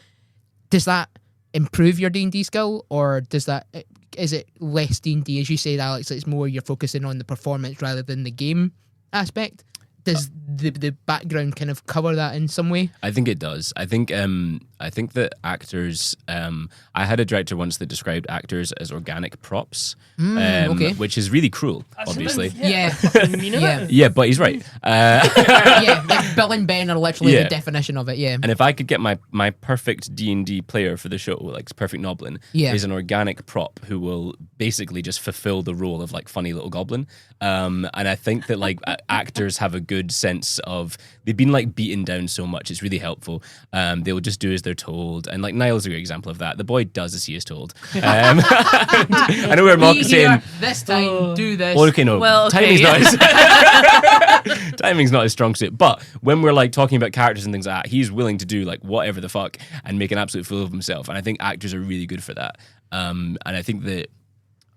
Does that improve your D&D skill, or is it less D&D, as you said, Alex? It's more you're focusing on the performance rather than the game aspect. Does the background kind of cover that in some way? I think it does. I think that actors. I had a director once that described actors as organic props, okay. which is really cruel, obviously. Yeah. Yeah, but he's right. Yeah, like Bill and Ben are literally the definition of it. Yeah. And if I could get my perfect D&D player for the show, like perfect Noblin, is an organic prop who will basically just fulfill the role of like funny little goblin. And I think that like actors have a good sense of, they've been like beaten down so much, it's really helpful. They'll just do as they're told, and like Niall's a great example of that. The boy does as he is told. I know we're saying this time do this. Well, okay, no. Well, okay, Timing's not his strong suit. But when we're like talking about characters and things like that, he's willing to do like whatever the fuck and make an absolute fool of himself. And I think actors are really good for that. And I think that,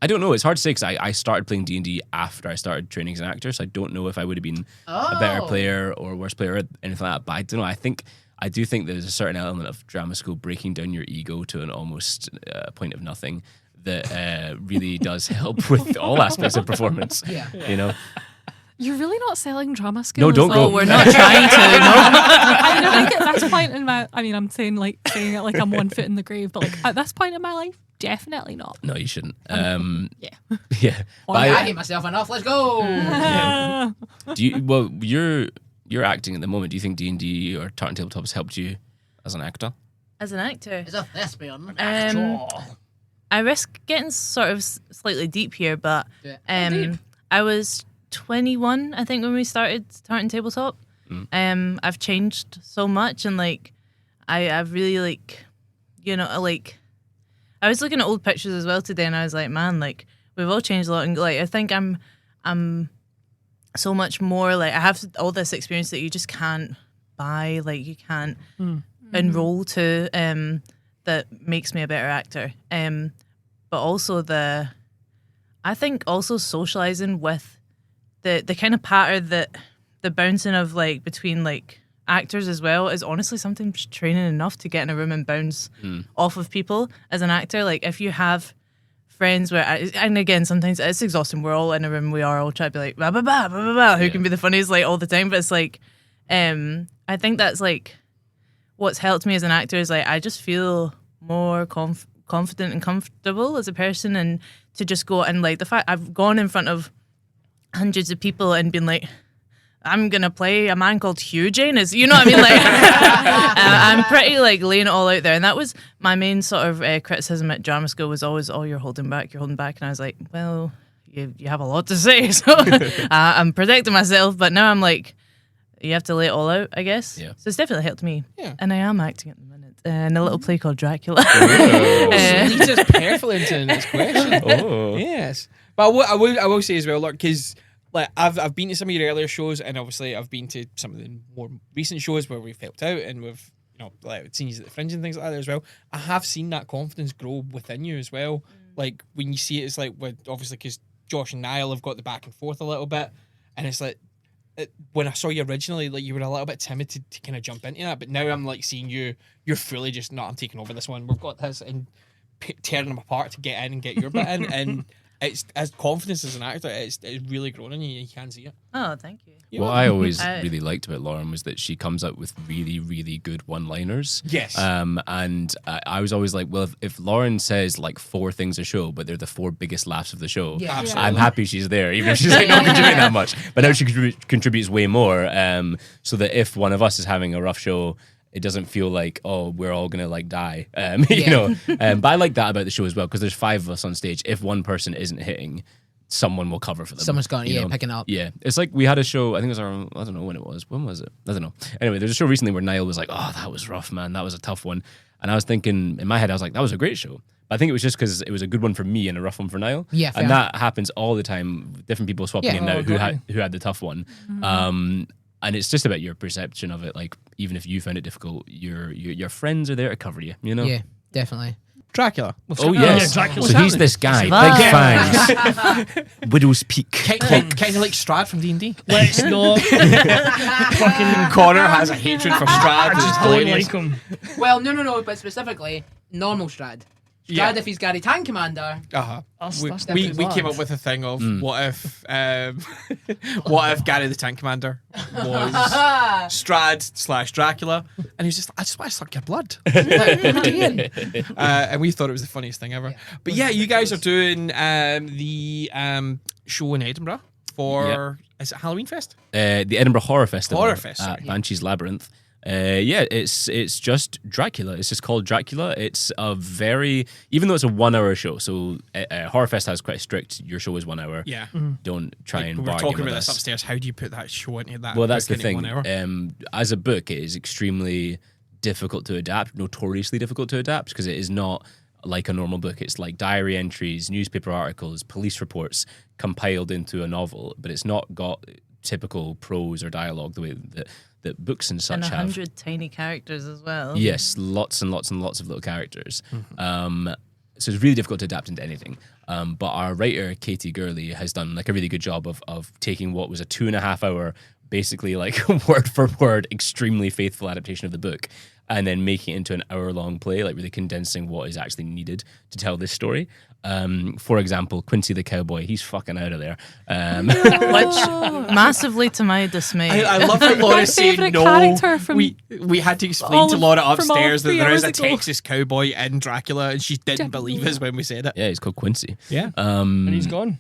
I don't know, it's hard to say because I started playing D&D after I started training as an actor, so I don't know if I would have been a better player or worse player or anything like that. But I don't know. I do think there's a certain element of drama school breaking down your ego to an almost point of nothing that really does help with all aspects of performance. Yeah. You're really not selling drama skills. No, don't go. Oh, we're not trying to. No. I mean, I think at this point in my, I mean, I'm saying it like I'm 1 foot in the grave, but like at this point in my life, definitely not. No, you shouldn't. Yeah. Yeah. I hate myself enough. Let's go. Do you? Well, you're acting at the moment. Do you think D&D or Tartan Tabletop has helped you as an actor? As an actor, As a thespian. I risk getting sort of slightly deep here, but I was 21, I think, when we started Tartan Tabletop. I've changed so much, and like I've really like, you know, like I was looking at old pictures as well today, and I was like, man, like we've all changed a lot, and like I think I'm so much more like I have all this experience that you just can't buy, like you can't enroll to, that makes me a better actor. But also I think also socializing with the kind of pattern that the bouncing of like between like actors as well is honestly sometimes training enough to get in a room and bounce off of people as an actor. Like if you have friends where, and again, sometimes it's exhausting. We're all in a room, we are all trying to be like, bah, bah, bah, bah, bah, bah, who can be the funniest like all the time. But it's like, I think that's like what's helped me as an actor is like, I just feel more confident and comfortable as a person, and to just go and like the fact I've gone in front of hundreds of people and been like, I'm gonna play a man called Hugh Janus, you know what I mean? Like, I'm pretty like laying it all out there, and that was my main sort of criticism at drama school was always, oh, you're holding back, and I was like, well, you have a lot to say, so I'm protecting myself, but now I'm like, you have to lay it all out, I guess. Yeah. So it's definitely helped me. Yeah. And I am acting at the minute in a little play called Dracula. Leads us perfectly into the next question. Oh. Yes. But I will say as well, look, because like I've been to some of your earlier shows, and obviously I've been to some of the more recent shows where we've helped out and we've, you know, like seen you at the Fringe and things like that as well. I have seen that confidence grow within you as well. Like when you see it, it's like obviously because Josh and Niall have got the back and forth a little bit, and it's like when I saw you originally, like you were a little bit timid to kind of jump into that, but now I'm like seeing you're fully just, no, I'm taking over this one. We've got this, and tearing them apart to get in and get your bit in, and it's as confidence as an actor, it's really grown in you. You can see it. Oh, thank you. What I always really liked about Lauren was that she comes up with really, really good one-liners. Yes. And I was always like, well, if Lauren says like 4 things a show, but they're the 4 biggest laughs of the show, I'm happy she's there, even if she's like not contributing that much. But now she contributes way more, so that if one of us is having a rough show, it doesn't feel like, oh, we're all gonna like die, you know. But I like that about the show as well, because there's 5 of us on stage. If one person isn't hitting, someone will cover for them. Someone's got picking up. Yeah, it's like we had a show. I think it was I don't know when it was. When was it? I don't know. Anyway, there's a show recently where Niall was like, "Oh, that was rough, man. That was a tough one." And I was thinking in my head, I was like, "That was a great show." But I think it was just because it was a good one for me and a rough one for Niall. Yeah, fair. And that happens all the time. Different people swapping in and out who had the tough one. And it's just about your perception of it. Like, even if you found it difficult, your friends are there to cover you, you know? Yeah, definitely. Dracula. Oh, yes. Dracula. So he's this guy, big fangs, Widow's Peak. Kind of like Strad from D&D. Let's not. Fucking Connor has a hatred for Strad. I just don't like him. Well, no, but specifically, normal Strad. Strad if he's Gary Tank Commander. We came up with a thing of what if Gary the Tank Commander was Strad/Dracula, and he's just, I just want to suck your blood. And we thought it was the funniest thing ever. But yeah, you guys are doing the show in Edinburgh for is it Halloween Fest? The Edinburgh Horror Festival. Sorry. Banshee's Labyrinth. It's just Dracula. It's just called Dracula. It's a very, even though it's a 1 hour show, so Horrorfest has quite strict, your show is 1 hour. Yeah. Don't try and we were bargain talking with about us. this upstairs. How do you put that show into that? Well, that's the book into thing. 1 hour? As a book, it is extremely difficult to adapt, notoriously difficult to adapt, because it is not like a normal book. It's like diary entries, newspaper articles, police reports compiled into a novel, but it's not got typical prose or dialogue the way that books and such and have. 100 tiny characters as well. Yes, lots and lots and lots of little characters. So it's really difficult to adapt into anything. But our writer, Katie Gurley, has done like a really good job of taking what was a 2.5 hour, basically like word for word, extremely faithful adaptation of the book, and then making it into an hour-long play, like really condensing what is actually needed to tell this story. For example, Quincy the Cowboy, he's fucking out of there. Which, massively to my dismay. I love that Laura saying no. We had to explain to Laura upstairs that there is a Texas cowboy in Dracula, and she didn't believe us when we said it. Yeah, he's called Quincy. Yeah. And he's gone.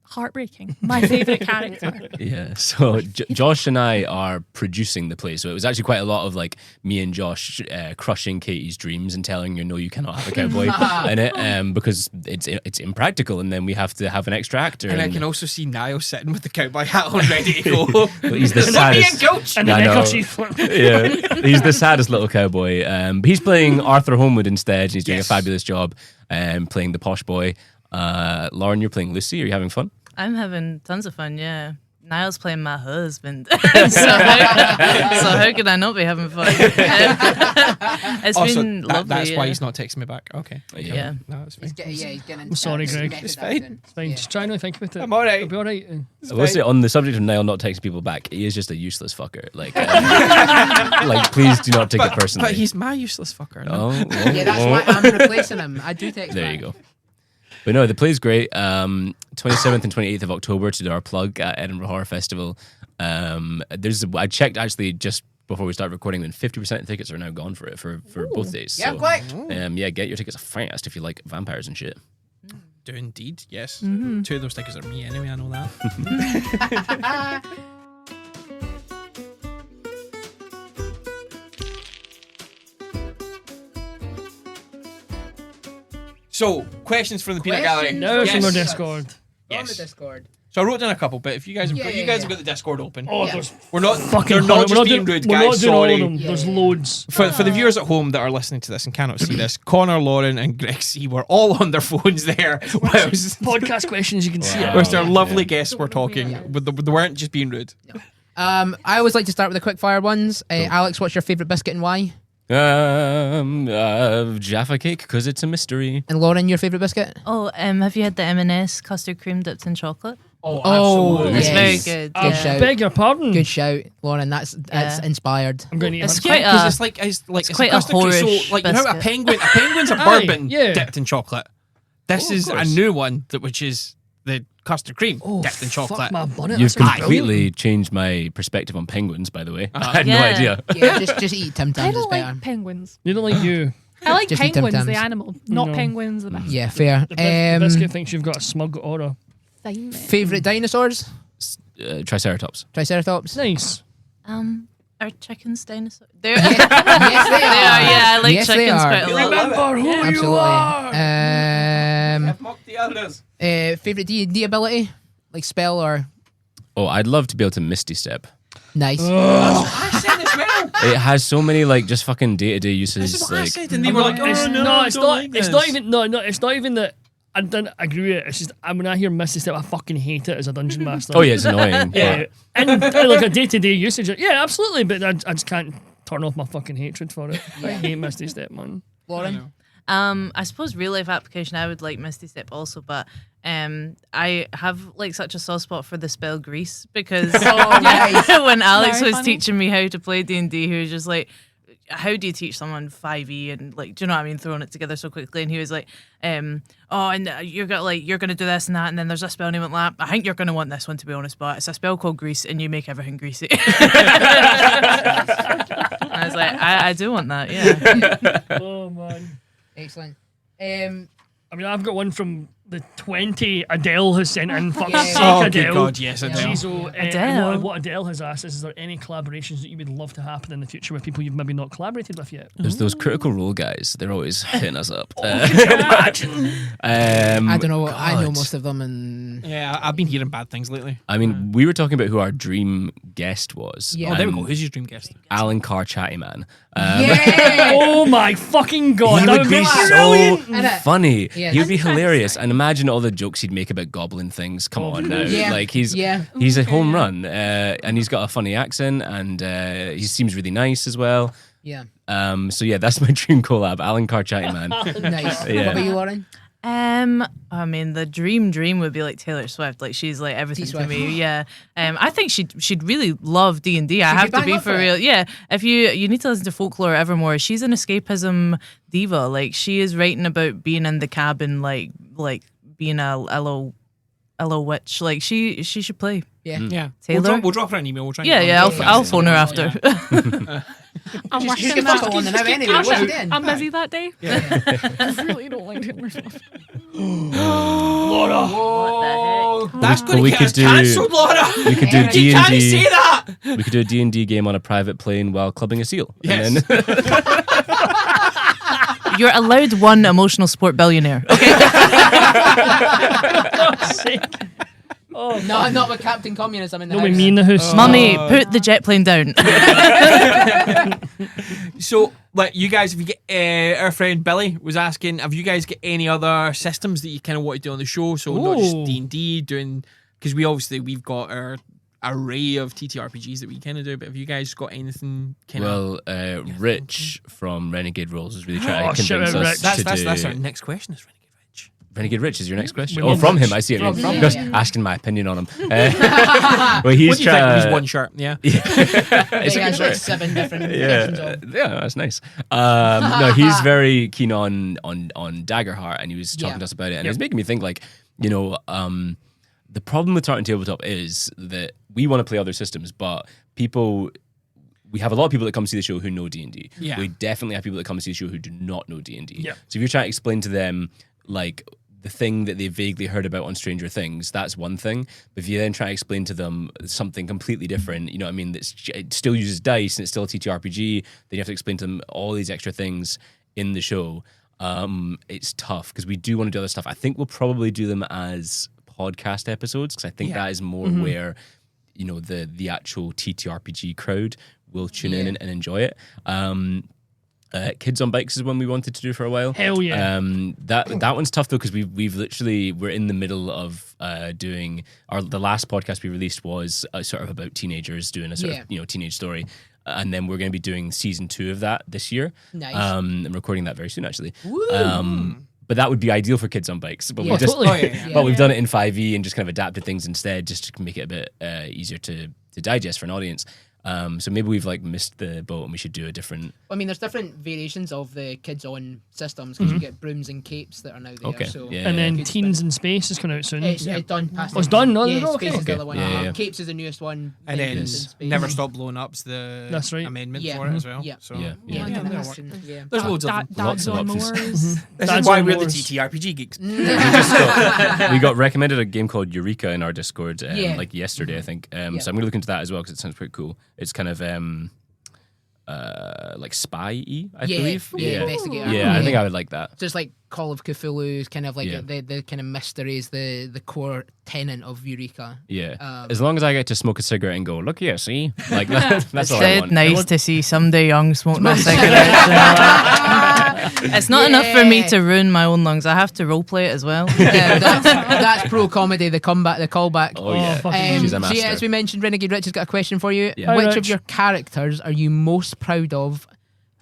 heartbreaking. My favorite character. Yeah, so Josh and I are producing the play, so it was actually quite a lot of like me and Josh crushing Katie's dreams and telling her no, you cannot have a cowboy in it, because it's impractical, and then we have to have an extra actor. And I can also see Niall sitting with the cowboy hat on, ready to go. But he's the Not being saddest. coach. And the I know. neckerchief. Yeah, he's the saddest little cowboy. But he's playing Arthur Homewood instead, and he's doing a fabulous job playing the posh boy. Lauren, you're playing Lucy. Are you having fun? I'm having tons of fun, yeah. Niall's playing my husband. so how could I not be having fun? It's Also, been lovely. that's why he's not texting me back. Okay. Yeah. No, it's fine. He's getting I'm sorry, Greg. It's fine. It's fine. Just try not to think about it. I'm all right. It'll be all right. I will say, on the subject of Niall not texting people back, he is just a useless fucker. Like, like please do not take it personally. But he's my useless fucker. No? Yeah, that's why I'm replacing him. I do text There back. you go. But no, the play's great. 27th and 28th of October to do our plug at Edinburgh Horror Festival. I checked actually just before we start recording, and 50% of tickets are now gone for it for both days. Yeah, So, quick. yeah, get your tickets fast if you like vampires and shit. Do indeed, yes. 2 of those stickers are me anyway, I know that. So, questions from the Peanut Gallery. No, Yes. from our Discord. On the Yes. Discord. So I wrote down a couple, but if you guys have, Yeah, you yeah, guys yeah. have got the Discord open. Oh, Yeah. there's We're not fucking they're not hundred. just being rude, We're guys. not doing all of Sorry. them. Yeah, There's yeah. loads. For the viewers at home that are listening to this and cannot see this, Connor, Lauren, and Greg C were all on their phones there. Whilst Podcast questions, you can see it. our lovely guests were talking, but they weren't just being rude. I always like to start with the quick fire ones. Alex, what's your favourite biscuit and why? Jaffa cake, because it's a mystery. And Lauren, your favourite biscuit? Oh, have you had the M&S custard cream dipped in chocolate? Oh, absolutely. It's Yes. very good. Good yeah. shout. Beg your pardon. Good shout, Lauren. That's Yeah. inspired. I'm going to eat It's it. quite Because a- it's like quite a custard cream. whorish So, like, you know, a biscuit. penguin's a Aye, bourbon yeah. dipped in chocolate. This Oh, of is a course. new one, which is the custard cream Oh, dipped in chocolate. fuck my bonnet. You've That's completely changed my perspective on penguins, by the way. I had no Yeah. idea. Yeah, just eat Tim I Tams. It's don't better. like penguins. You don't like you. I like Just eat Tim penguins, the Tams. animal, not No. penguins, the biscuit. Yeah, fair. The biscuit thinks you've got a smug aura. Favourite dinosaurs? Triceratops. Triceratops. Nice. Are chickens dinosaurs? They're Yes, they They are, yeah. I like Yes, they chickens are. quite a lot. Remember who you Absolutely. are. I've mocked the others. Favourite D&D ability? Like spell or... Oh, I'd love to be able to Misty Step. Nice. I said as well. It has so many like just fucking day-to-day uses. This is what I Like, said, and they were like, "Oh It's, no, no, I it's don't not. like It's this." not even. No, it's not even that. I don't agree with it. It's just when I hear Misty Step, I fucking hate it as a dungeon master. oh yeah, it's annoying. Yeah, and like a day-to-day usage. Yeah, absolutely. But I just can't turn off my fucking hatred for it. I hate Misty Step, man. Lauren? I suppose real life application, I would like Misty Step also, but I have like such a soft spot for the spell Grease because nice. when Alex Very was funny. teaching me how to play D&D, he was just like, how do you teach someone 5e and like, do you know what I mean, throwing it together so quickly? And he was like, oh, and you're gonna do this and that, and then there's a spell, and he went like, I think you're gonna want this one, to be honest, but it's a spell called Grease, and you make everything greasy. I was like, I do want that, yeah. Oh man. Excellent. I mean, I've got one from the 20 Adele has sent in. Fuck's Yeah. sake, Oh, Adele. good God, yes, Adele. So, Adele. what Adele has asked is there any collaborations that you would love to happen in the future with people you've maybe not collaborated with yet? There's those Critical Role guys. They're always hitting us up. Imagine. I don't know. I know God. most of them and... Yeah, I've been hearing bad things lately. I mean, we were talking about who our dream guest was. Yeah. Oh, there we go. and Who's your dream guest? Alan Carr Chatty Man. Yeah! Oh my fucking God. He that would be so brilliant. Innit? funny. Yeah. He would be I'm trying to hilarious. say. And imagine all the jokes he'd make about goblin things. Come on now. Yeah. Like he's Yeah. a home run. And he's got a funny accent and he seems really nice as well. Yeah. So yeah, that's my dream collab. Alan Carr Chatty Man. Nice. Yeah. What about you, Lauren? I mean, the dream would be like Taylor Swift. Like she's like everything to T-Swift. me. Yeah. I think she'd really love D&D. I She'd be have to bang be up for for it. real. Yeah. If you need to listen to Folklore Evermore, she's an escapism diva. Like she is writing about being in the cabin, like being a LO witch. Like she should play. Yeah. Yeah. Taylor? We'll drop her an email. We'll try and Yeah, get yeah. on the podcast. I'll phone her after. I'm You working can that. fuck on the now anyway. What are you doing? I'm busy that day. I really don't like doing my Laura. Whoa. That's But going we to could get us cancelled, Laura. We could do You D You and can't say D. that. We could do a D&D game on a private plane while clubbing a seal. Yes. And then You're allowed one emotional sport billionaire. Okay. Oh, No, not with Captain Communism in the no, house. we mean the house. Mummy, put the jet plane down. So, like, you guys, if you get our friend Billy was asking, have you guys got any other systems that you kind of want to do on the show? So not just Ooh. D&D, doing because we've got our array of TTRPGs that we kind of do. But have you guys got anything kind of? well, Rich from Renegade Rolls is really trying Oh, to shout convince out us Rich. to That's do. our next question. Is Renegade Rich? Renegade Rich is your next question. We Oh, love from Rich. him. I see it. From him, Just yeah. asking my opinion on him. Well, What he's do you think? trying. He's one shirt. Yeah. He It's a good has like shirt. 7 different editions Yeah, of. yeah, that's nice. No, he's very keen on Daggerheart, and he was talking Yeah. to us about it, and it was making me think, like, you know, the problem with Tartan Tabletop is that we want to play other systems, but we have a lot of people that come see the show who know D&D. Yeah. We definitely have people that come see the show who do not know D&D. Yeah. So if you're trying to explain to them, like, the thing that they vaguely heard about on Stranger Things, that's one thing. But if you then try to explain to them something completely different, you know what I mean, it still uses dice and it's still a TTRPG, then you have to explain to them all these extra things in the show. It's tough because we do want to do other stuff. I think we'll probably do them as podcast episodes because I think that is more where, you know, the actual TTRPG crowd will tune in and enjoy it. Kids on Bikes is one we wanted to do for a while. Hell yeah. That one's tough though because we're in the middle of doing the last podcast we released was sort of about teenagers doing a sort of, you know, teenage story. And then we're going to be doing season 2 of that this year. Nice. I'm recording that very soon actually. Woo. But that would be ideal for Kids on Bikes. But Yeah, we just totally. but we've done it in 5e and just kind of adapted things instead just to make it a bit easier to digest for an audience. So maybe we've like missed the boat and we should do a different. I mean, there's different variations of the kids on systems because you get brooms and capes that are now there. Okay, So yeah. And then Good Teens in Space is coming out soon. It's done. Past Oh, it's done? No, yeah, no, Space okay. is the other one. Yeah, yeah. Capes is the newest one. And then Teens in Space. Never Stop Blowing Up's the That's right. amendment Yeah. for it as well. Yeah. So Yeah. Yeah, Yeah. different versions, yeah. there's loads of them. Lots Dads of on options. Moors. This Dads is why on we're the Moors. TTRPG geeks. We got recommended a game called Eureka in our Discord like yesterday, I think. So I'm going to look into that as well because it sounds pretty cool. It's kind of like spy-y, I believe. Yeah, investigator. Yeah, I think I would like that. Just like Call of Cthulhu, kind of like Yeah. the kind of mysteries, the core tenet of Eureka. Yeah. As long as I get to smoke a cigarette and go, look here, see? Like, that's all I It's want. nice to see somebody young smoking a cigarette. It's not enough for me to ruin my own lungs. I have to roleplay it as well. Yeah, that's pro comedy. The comeback, the callback. Oh, yeah. fucking She's a So master. yeah, as we mentioned, Renegade Rich has got a question for you. Yeah. Hi, Which Rich. of your characters are you most proud of?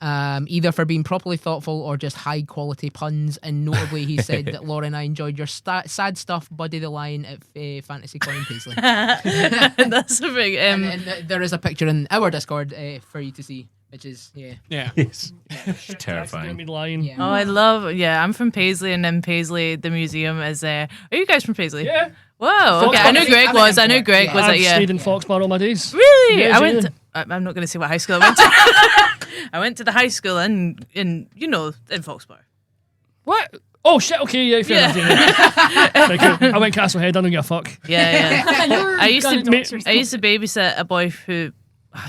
Either for being properly thoughtful or just high quality puns, and notably he said that Laura and I enjoyed your sad stuff, Buddy the Lion at Fantasy Coin Paisley. That's a big. and there is a picture in our Discord for you to see, which is Yeah. It's That's terrifying. gonna be lying. Yeah. Oh, I love. Yeah, I'm from Paisley, and in Paisley, the museum is. Are you guys from Paisley? Yeah. Whoa. Okay, I knew Greg was. I knew Greg was. I've Yeah. stayed in Foxbar all my days. Really? Yeah, I went. genuine. I'm not going to say what high school I went to. I went to the high school in in Foxbar. What? Oh shit! Okay, yeah, fair enough. Yeah. Right, cool. I went Castlehead. I don't give a fuck. Yeah. I used Gonna to. dox yourself. I used to babysit a boy who.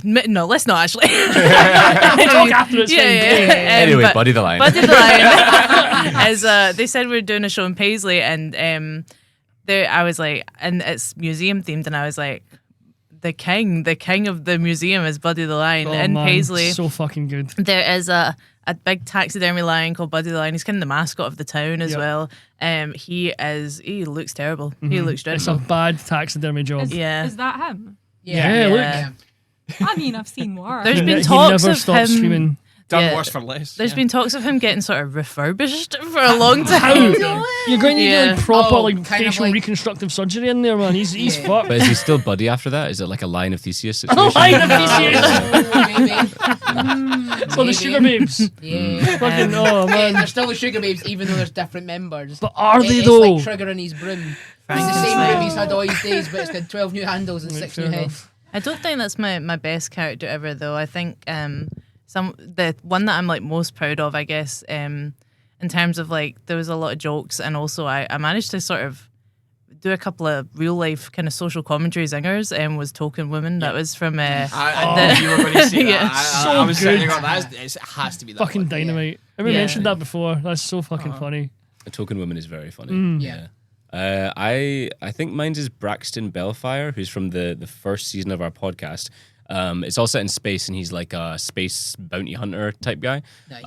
No, let's not actually. Talk after it's fine. Anyway, but Buddy the Lion. Buddy the Lion. As they said, we were doing a show in Paisley, and I was like, and it's museum themed, and I was like, the king of the museum is Buddy the Lion Oh, in man, Paisley. so fucking good. There is a big taxidermy lion called Buddy the Lion. He's kind of the mascot of the town as Yep. well. He looks terrible. He looks It's a dreadful. bad taxidermy job. Yeah. Is that him? Yeah, look. Yeah. I mean, I've seen worse. There's been He talks never of stopped him. screaming. Done Yeah. worse for less. There's yeah. been talks of him getting sort of refurbished for a long How? time. You're going to need Yeah. like proper Oh, like kind of facial like- reconstructive surgery in there, man. He's Yeah. fucked. But is he still Buddy after that? Is it like a Lion of Theseus Oh, situation? Lion of Theseus. Maybe. So the sugar babes. Yeah. Fucking oh Yeah, man. they're still the Sugar Babes, even though there's different members. But are they It's though? like Trigger and his broom. It's the same broom he's had all his days, but it's got 12 new handles and Right, 6 fair new enough. heads. I don't think that's my best character ever, though. I think the one that I'm like most proud of, I guess, in terms of like there was a lot of jokes, and also I managed to sort of do a couple of real life kind of social commentary zingers, and was Token Woman. That was from I knew you were going to see that. Yeah. I was sitting there going, it has to be that Fucking one. dynamite. Have we mentioned that before? That's so fucking funny. A Token Woman is very funny. Yeah. I think mine's is Braxton Bellfire, who's from the first season of our podcast. It's all set in space, and he's like a space bounty hunter type guy. Nice.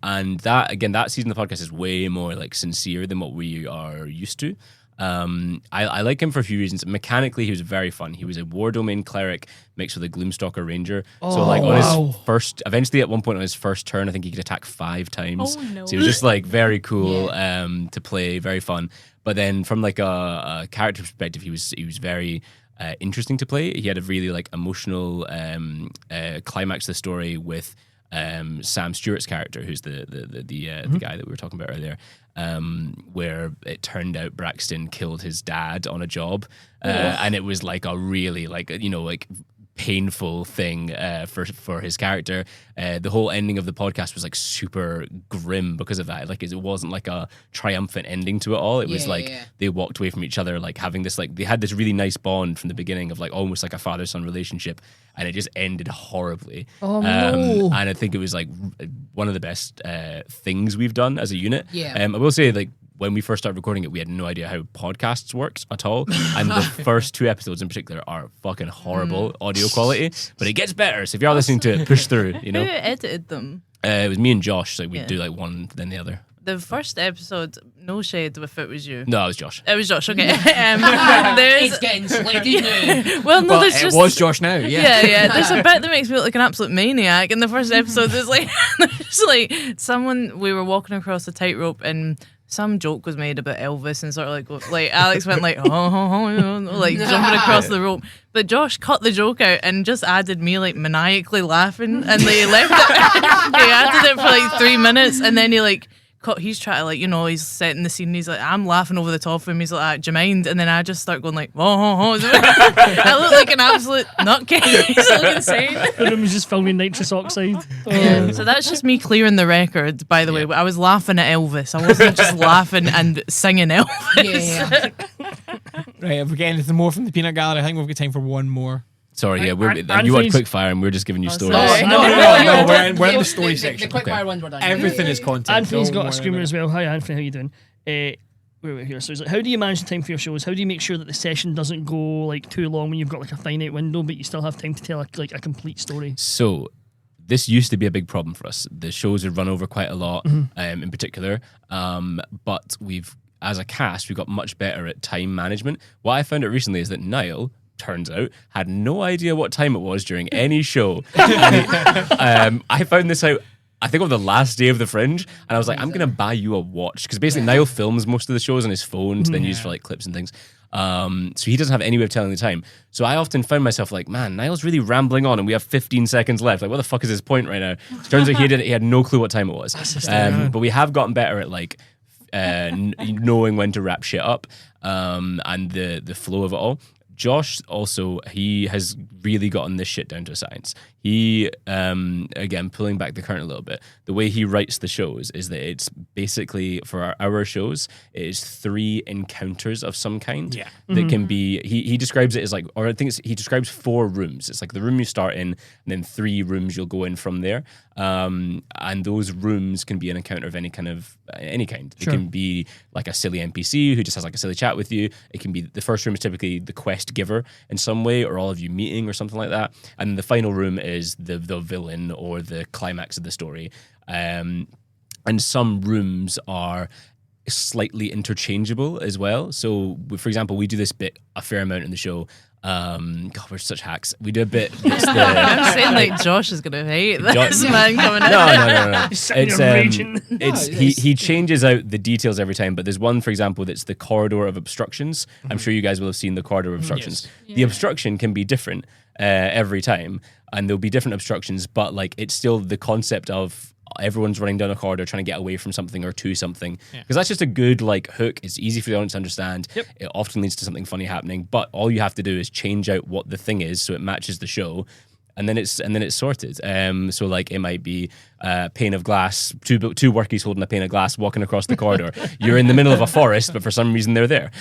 And that season of the podcast is way more like sincere than what we are used to. I like him for a few reasons. Mechanically, he was very fun. He was a War Domain cleric mixed with a Gloomstalker ranger. So like on his eventually at one point on his first turn, I think he could attack 5 times. Oh, no. So he was just like very cool to play, very fun. But then from like a character perspective, he was very interesting to play. He had a really like emotional climax to the story with Sam Stewart's character, who's the guy that we were talking about earlier, where it turned out Braxton killed his dad on a job, and it was like a really like painful thing for his character. The whole ending of the podcast was like super grim because of that. Like it wasn't like a triumphant ending to it all. It was like they walked away from each other, like having this like they had this really nice bond from the beginning of like almost like a father-son relationship, and it just ended horribly. No. And I think it was like one of the best things we've done as a unit. Yeah. I will say like when we first started recording it, we had no idea how podcasts worked at all. And the first 2 episodes in particular are fucking horrible audio quality, but it gets better. So if you are listening to it, push through, you Who know. edited them? It was me and Josh, so we'd do like one, then the other. The first episode, no shade if it was you. No, it was Josh. It was Josh, okay. It's getting slated now. Well, no, there's It just... was Josh now, Yeah. There's a bit that makes me look like an absolute maniac. In the first episode, there's like someone, we were walking across a tightrope and some joke was made about Elvis and sort of like Alex went like like jumping across the rope, but Josh cut the joke out and just added me like maniacally laughing, and they left it. He added it for like 3 minutes, and then he like he's trying to like, you know, he's setting the scene, he's like, I'm laughing over the top of him, he's like, do you mind? And then I just start going like, I look like an absolute nutcase. I look insane. The room was just filming nitrous oxide. Yeah. So that's just me clearing the record, by the way. I was laughing at Elvis. I wasn't just laughing and singing Elvis. Right, if we get anything more from the Peanut Gallery, I think we've got time for one more. Sorry, yeah, you had Anthony's- quick fire and we're just giving you stories. sorry. No, we're in the story section. The quick fire ones were done. Everything is content. Anthony's Don't got a worry screamer about as well. Hi, Anthony, how you doing? Wait here. So he's like, how do you manage the time for your shows? How do you make sure that the session doesn't go like too long when you've got like a finite window, but you still have time to tell a complete story? So this used to be a big problem for us. The shows would run over quite a lot, in particular. But as a cast, we got much better at time management. What I found out recently is that Niall, turns out, had no idea what time it was during any show. I found this out, I think, on the last day of the Fringe, and I was like, I'm going to buy you a watch. Because basically Niall films most of the shows on his phone to then use for like clips and things. So he doesn't have any way of telling the time. So I often found myself like, man, Niall's really rambling on and we have 15 seconds left. Like, what the fuck is his point right now? It turns out he had no clue what time it was. But we have gotten better at like knowing when to wrap shit up, and the flow of it all. Josh also, he has really gotten this shit down to a science. He, again, pulling back the curtain a little bit, the way he writes the shows is that it's basically, for our shows, it is 3 encounters of some kind. Yeah. That can be, he describes it as like, or I think he describes 4 rooms. It's like the room you start in, and then 3 rooms you'll go in from there. And those rooms can be an encounter of any kind. It can be like a silly NPC who just has like a silly chat with you. It can be, the first room is typically the quest giver in some way, or all of you meeting or something like that. And the final room is the villain or the climax of the story. And some rooms are slightly interchangeable as well. So, for example, we do this bit a fair amount in the show. God, we're such hacks. We do a bit. I'm saying like Josh is gonna hate this man coming in. No. It's He changes out the details every time. But there's one, for example, that's the corridor of obstructions. I'm sure you guys will have seen the corridor of obstructions. Yes. The obstruction can be different every time, and there'll be different obstructions. But like, it's still the concept of everyone's running down a corridor trying to get away from something or to something, because that's just a good like hook. It's easy for the audience to understand. It often leads to something funny happening, but all you have to do is change out what the thing is so it matches the show, and then it's sorted. So like it might be a pane of glass, two workies holding a pane of glass walking across the corridor. You're in the middle of a forest, but for some reason they're there.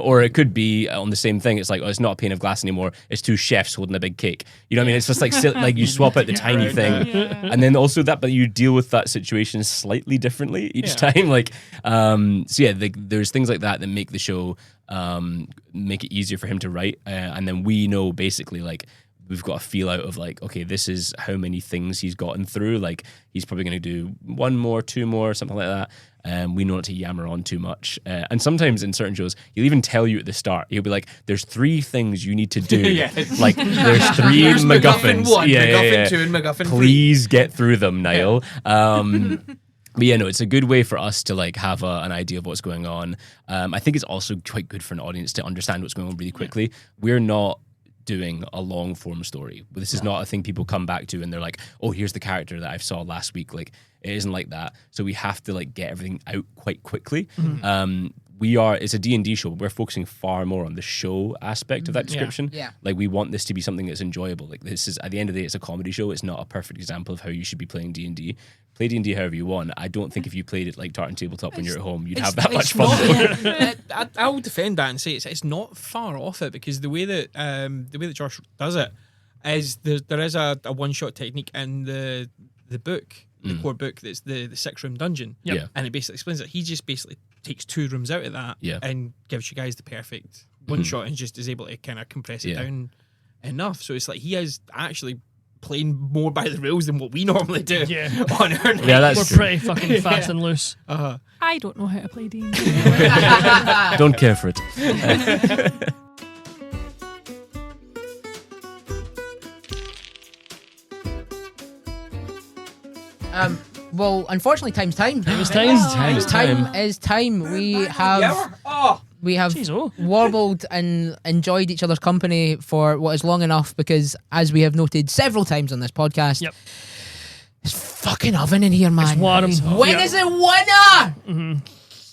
Or it could be on the same thing. It's like, oh, it's not a pane of glass anymore. It's two chefs holding a big cake. You know what I mean? It's just like you swap out the tiny thing, and then also that, but you deal with that situation slightly differently each time. Like, there's things like that make the show make it easier for him to write, and then we know basically like. We've got a feel out of like, okay, this is how many things he's gotten through. Like he's probably going to do one more, two more, something like that. We know not to yammer on too much. And sometimes in certain shows, he'll even tell you at the start. He'll be like, "There's 3 things you need to do." Like there's 3 MacGuffins. MacGuffin 2 and MacGuffin 3. Please get through them, Niall. But yeah, no, it's a good way for us to like have an idea of what's going on. I think it's also quite good for an audience to understand what's going on really quickly. We're not doing a long form story. This is not a thing people come back to and they're like, oh, here's the character that I saw last week. Like it isn't like that. So we have to like get everything out quite quickly. It's a D&D show, but we're focusing far more on the show aspect of that description. Like we want this to be something that's enjoyable. Like this is, at the end of the day, it's a comedy show. It's not a perfect example of how you should be playing D&D. Play D&D however you want. I don't think if you played it like Tartan Tabletop when you're at home, you'd have that much fun. I'll defend that and say it's not far off it, because the way that Josh does it is there is a one-shot technique in the book, the core book, that's the 6-room dungeon. And it basically explains it. He just basically takes 2 rooms out of that and gives you guys the perfect one-shot and just is able to kind of compress it down enough. So it's like he is actually playing more by the rules than what we normally do on our night. Yeah, we're pretty fucking fast and loose. I don't know how to play D&D. Don't care for it. Well, unfortunately, time's time. It's time. We have warbled and enjoyed each other's company for what is long enough, because, as we have noted several times on this podcast, it's fucking oven in here, man. It's warm. When is it winter?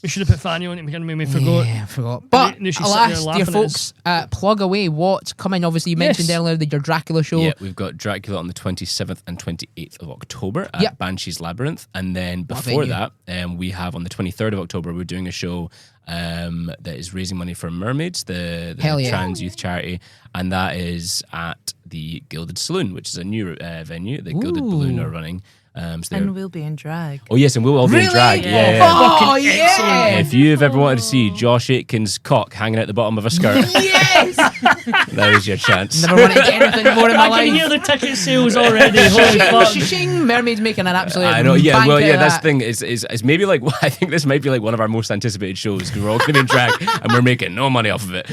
We should have put Fanny on it again, we forgot. Yeah, I forgot. But she's alas, sitting there dear laughing folks, plug away what's coming. Obviously, you mentioned earlier your Dracula show. Yeah, we've got Dracula on the 27th and 28th of October at Banshee's Labyrinth. And then before that, we have on the 23rd of October, we're doing a show that is raising money for Mermaids, the trans youth charity. And that is at the Gilded Saloon, which is a new venue that Gilded Balloon are running. And we'll be in drag. Oh yes, and we'll all be in drag. Yeah. Oh yeah! If you've ever wanted to see Josh Aitken's cock hanging out the bottom of a skirt, yes, that is your chance. Never wanted to get anything more in my I life. can hear the ticket sales already. Holy fuck! Shing, Mermaid's making an absolute. I know. Yeah. bank Well, out yeah. of That's that. the thing. Is maybe like I think this might be like one of our most anticipated shows because we're all going to be in drag and we're making no money off of it.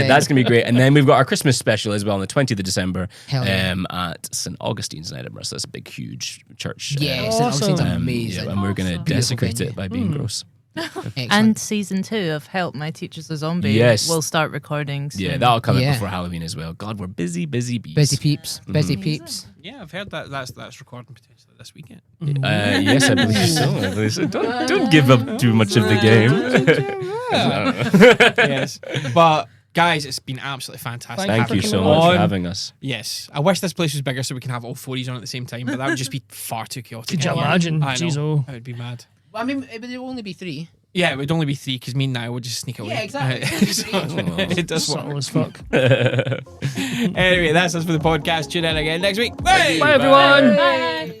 That's going to be great. And then we've got our Christmas special as well on the 20th of December at St Augustine's in Edinburgh. So that's a big, huge church. Yeah, St. Augustine's amazing. And we're going to desecrate it by being gross. And season 2 of Help, My Teacher's a Zombie will start recording soon. Yeah, that'll come out before Halloween as well. God, we're busy bees. Busy peeps. Yeah, I've heard that's recording potentially this weekend. Yes, I believe so. Don't give up too much of the game. Yes, but guys, it's been absolutely fantastic. Thank you so much for having us. Yes, I wish this place was bigger so we can have all 4s on at the same time, but that would just be far too chaotic. Could you imagine? I know. Jeez, it would be mad. I mean, it would only be 3. Yeah, it would only be 3 because me and Niall would just sneak away. Yeah, exactly. It does work. subtle as fuck. Anyway, that's us for the podcast. Tune in again next week. Bye everyone. Bye. Bye.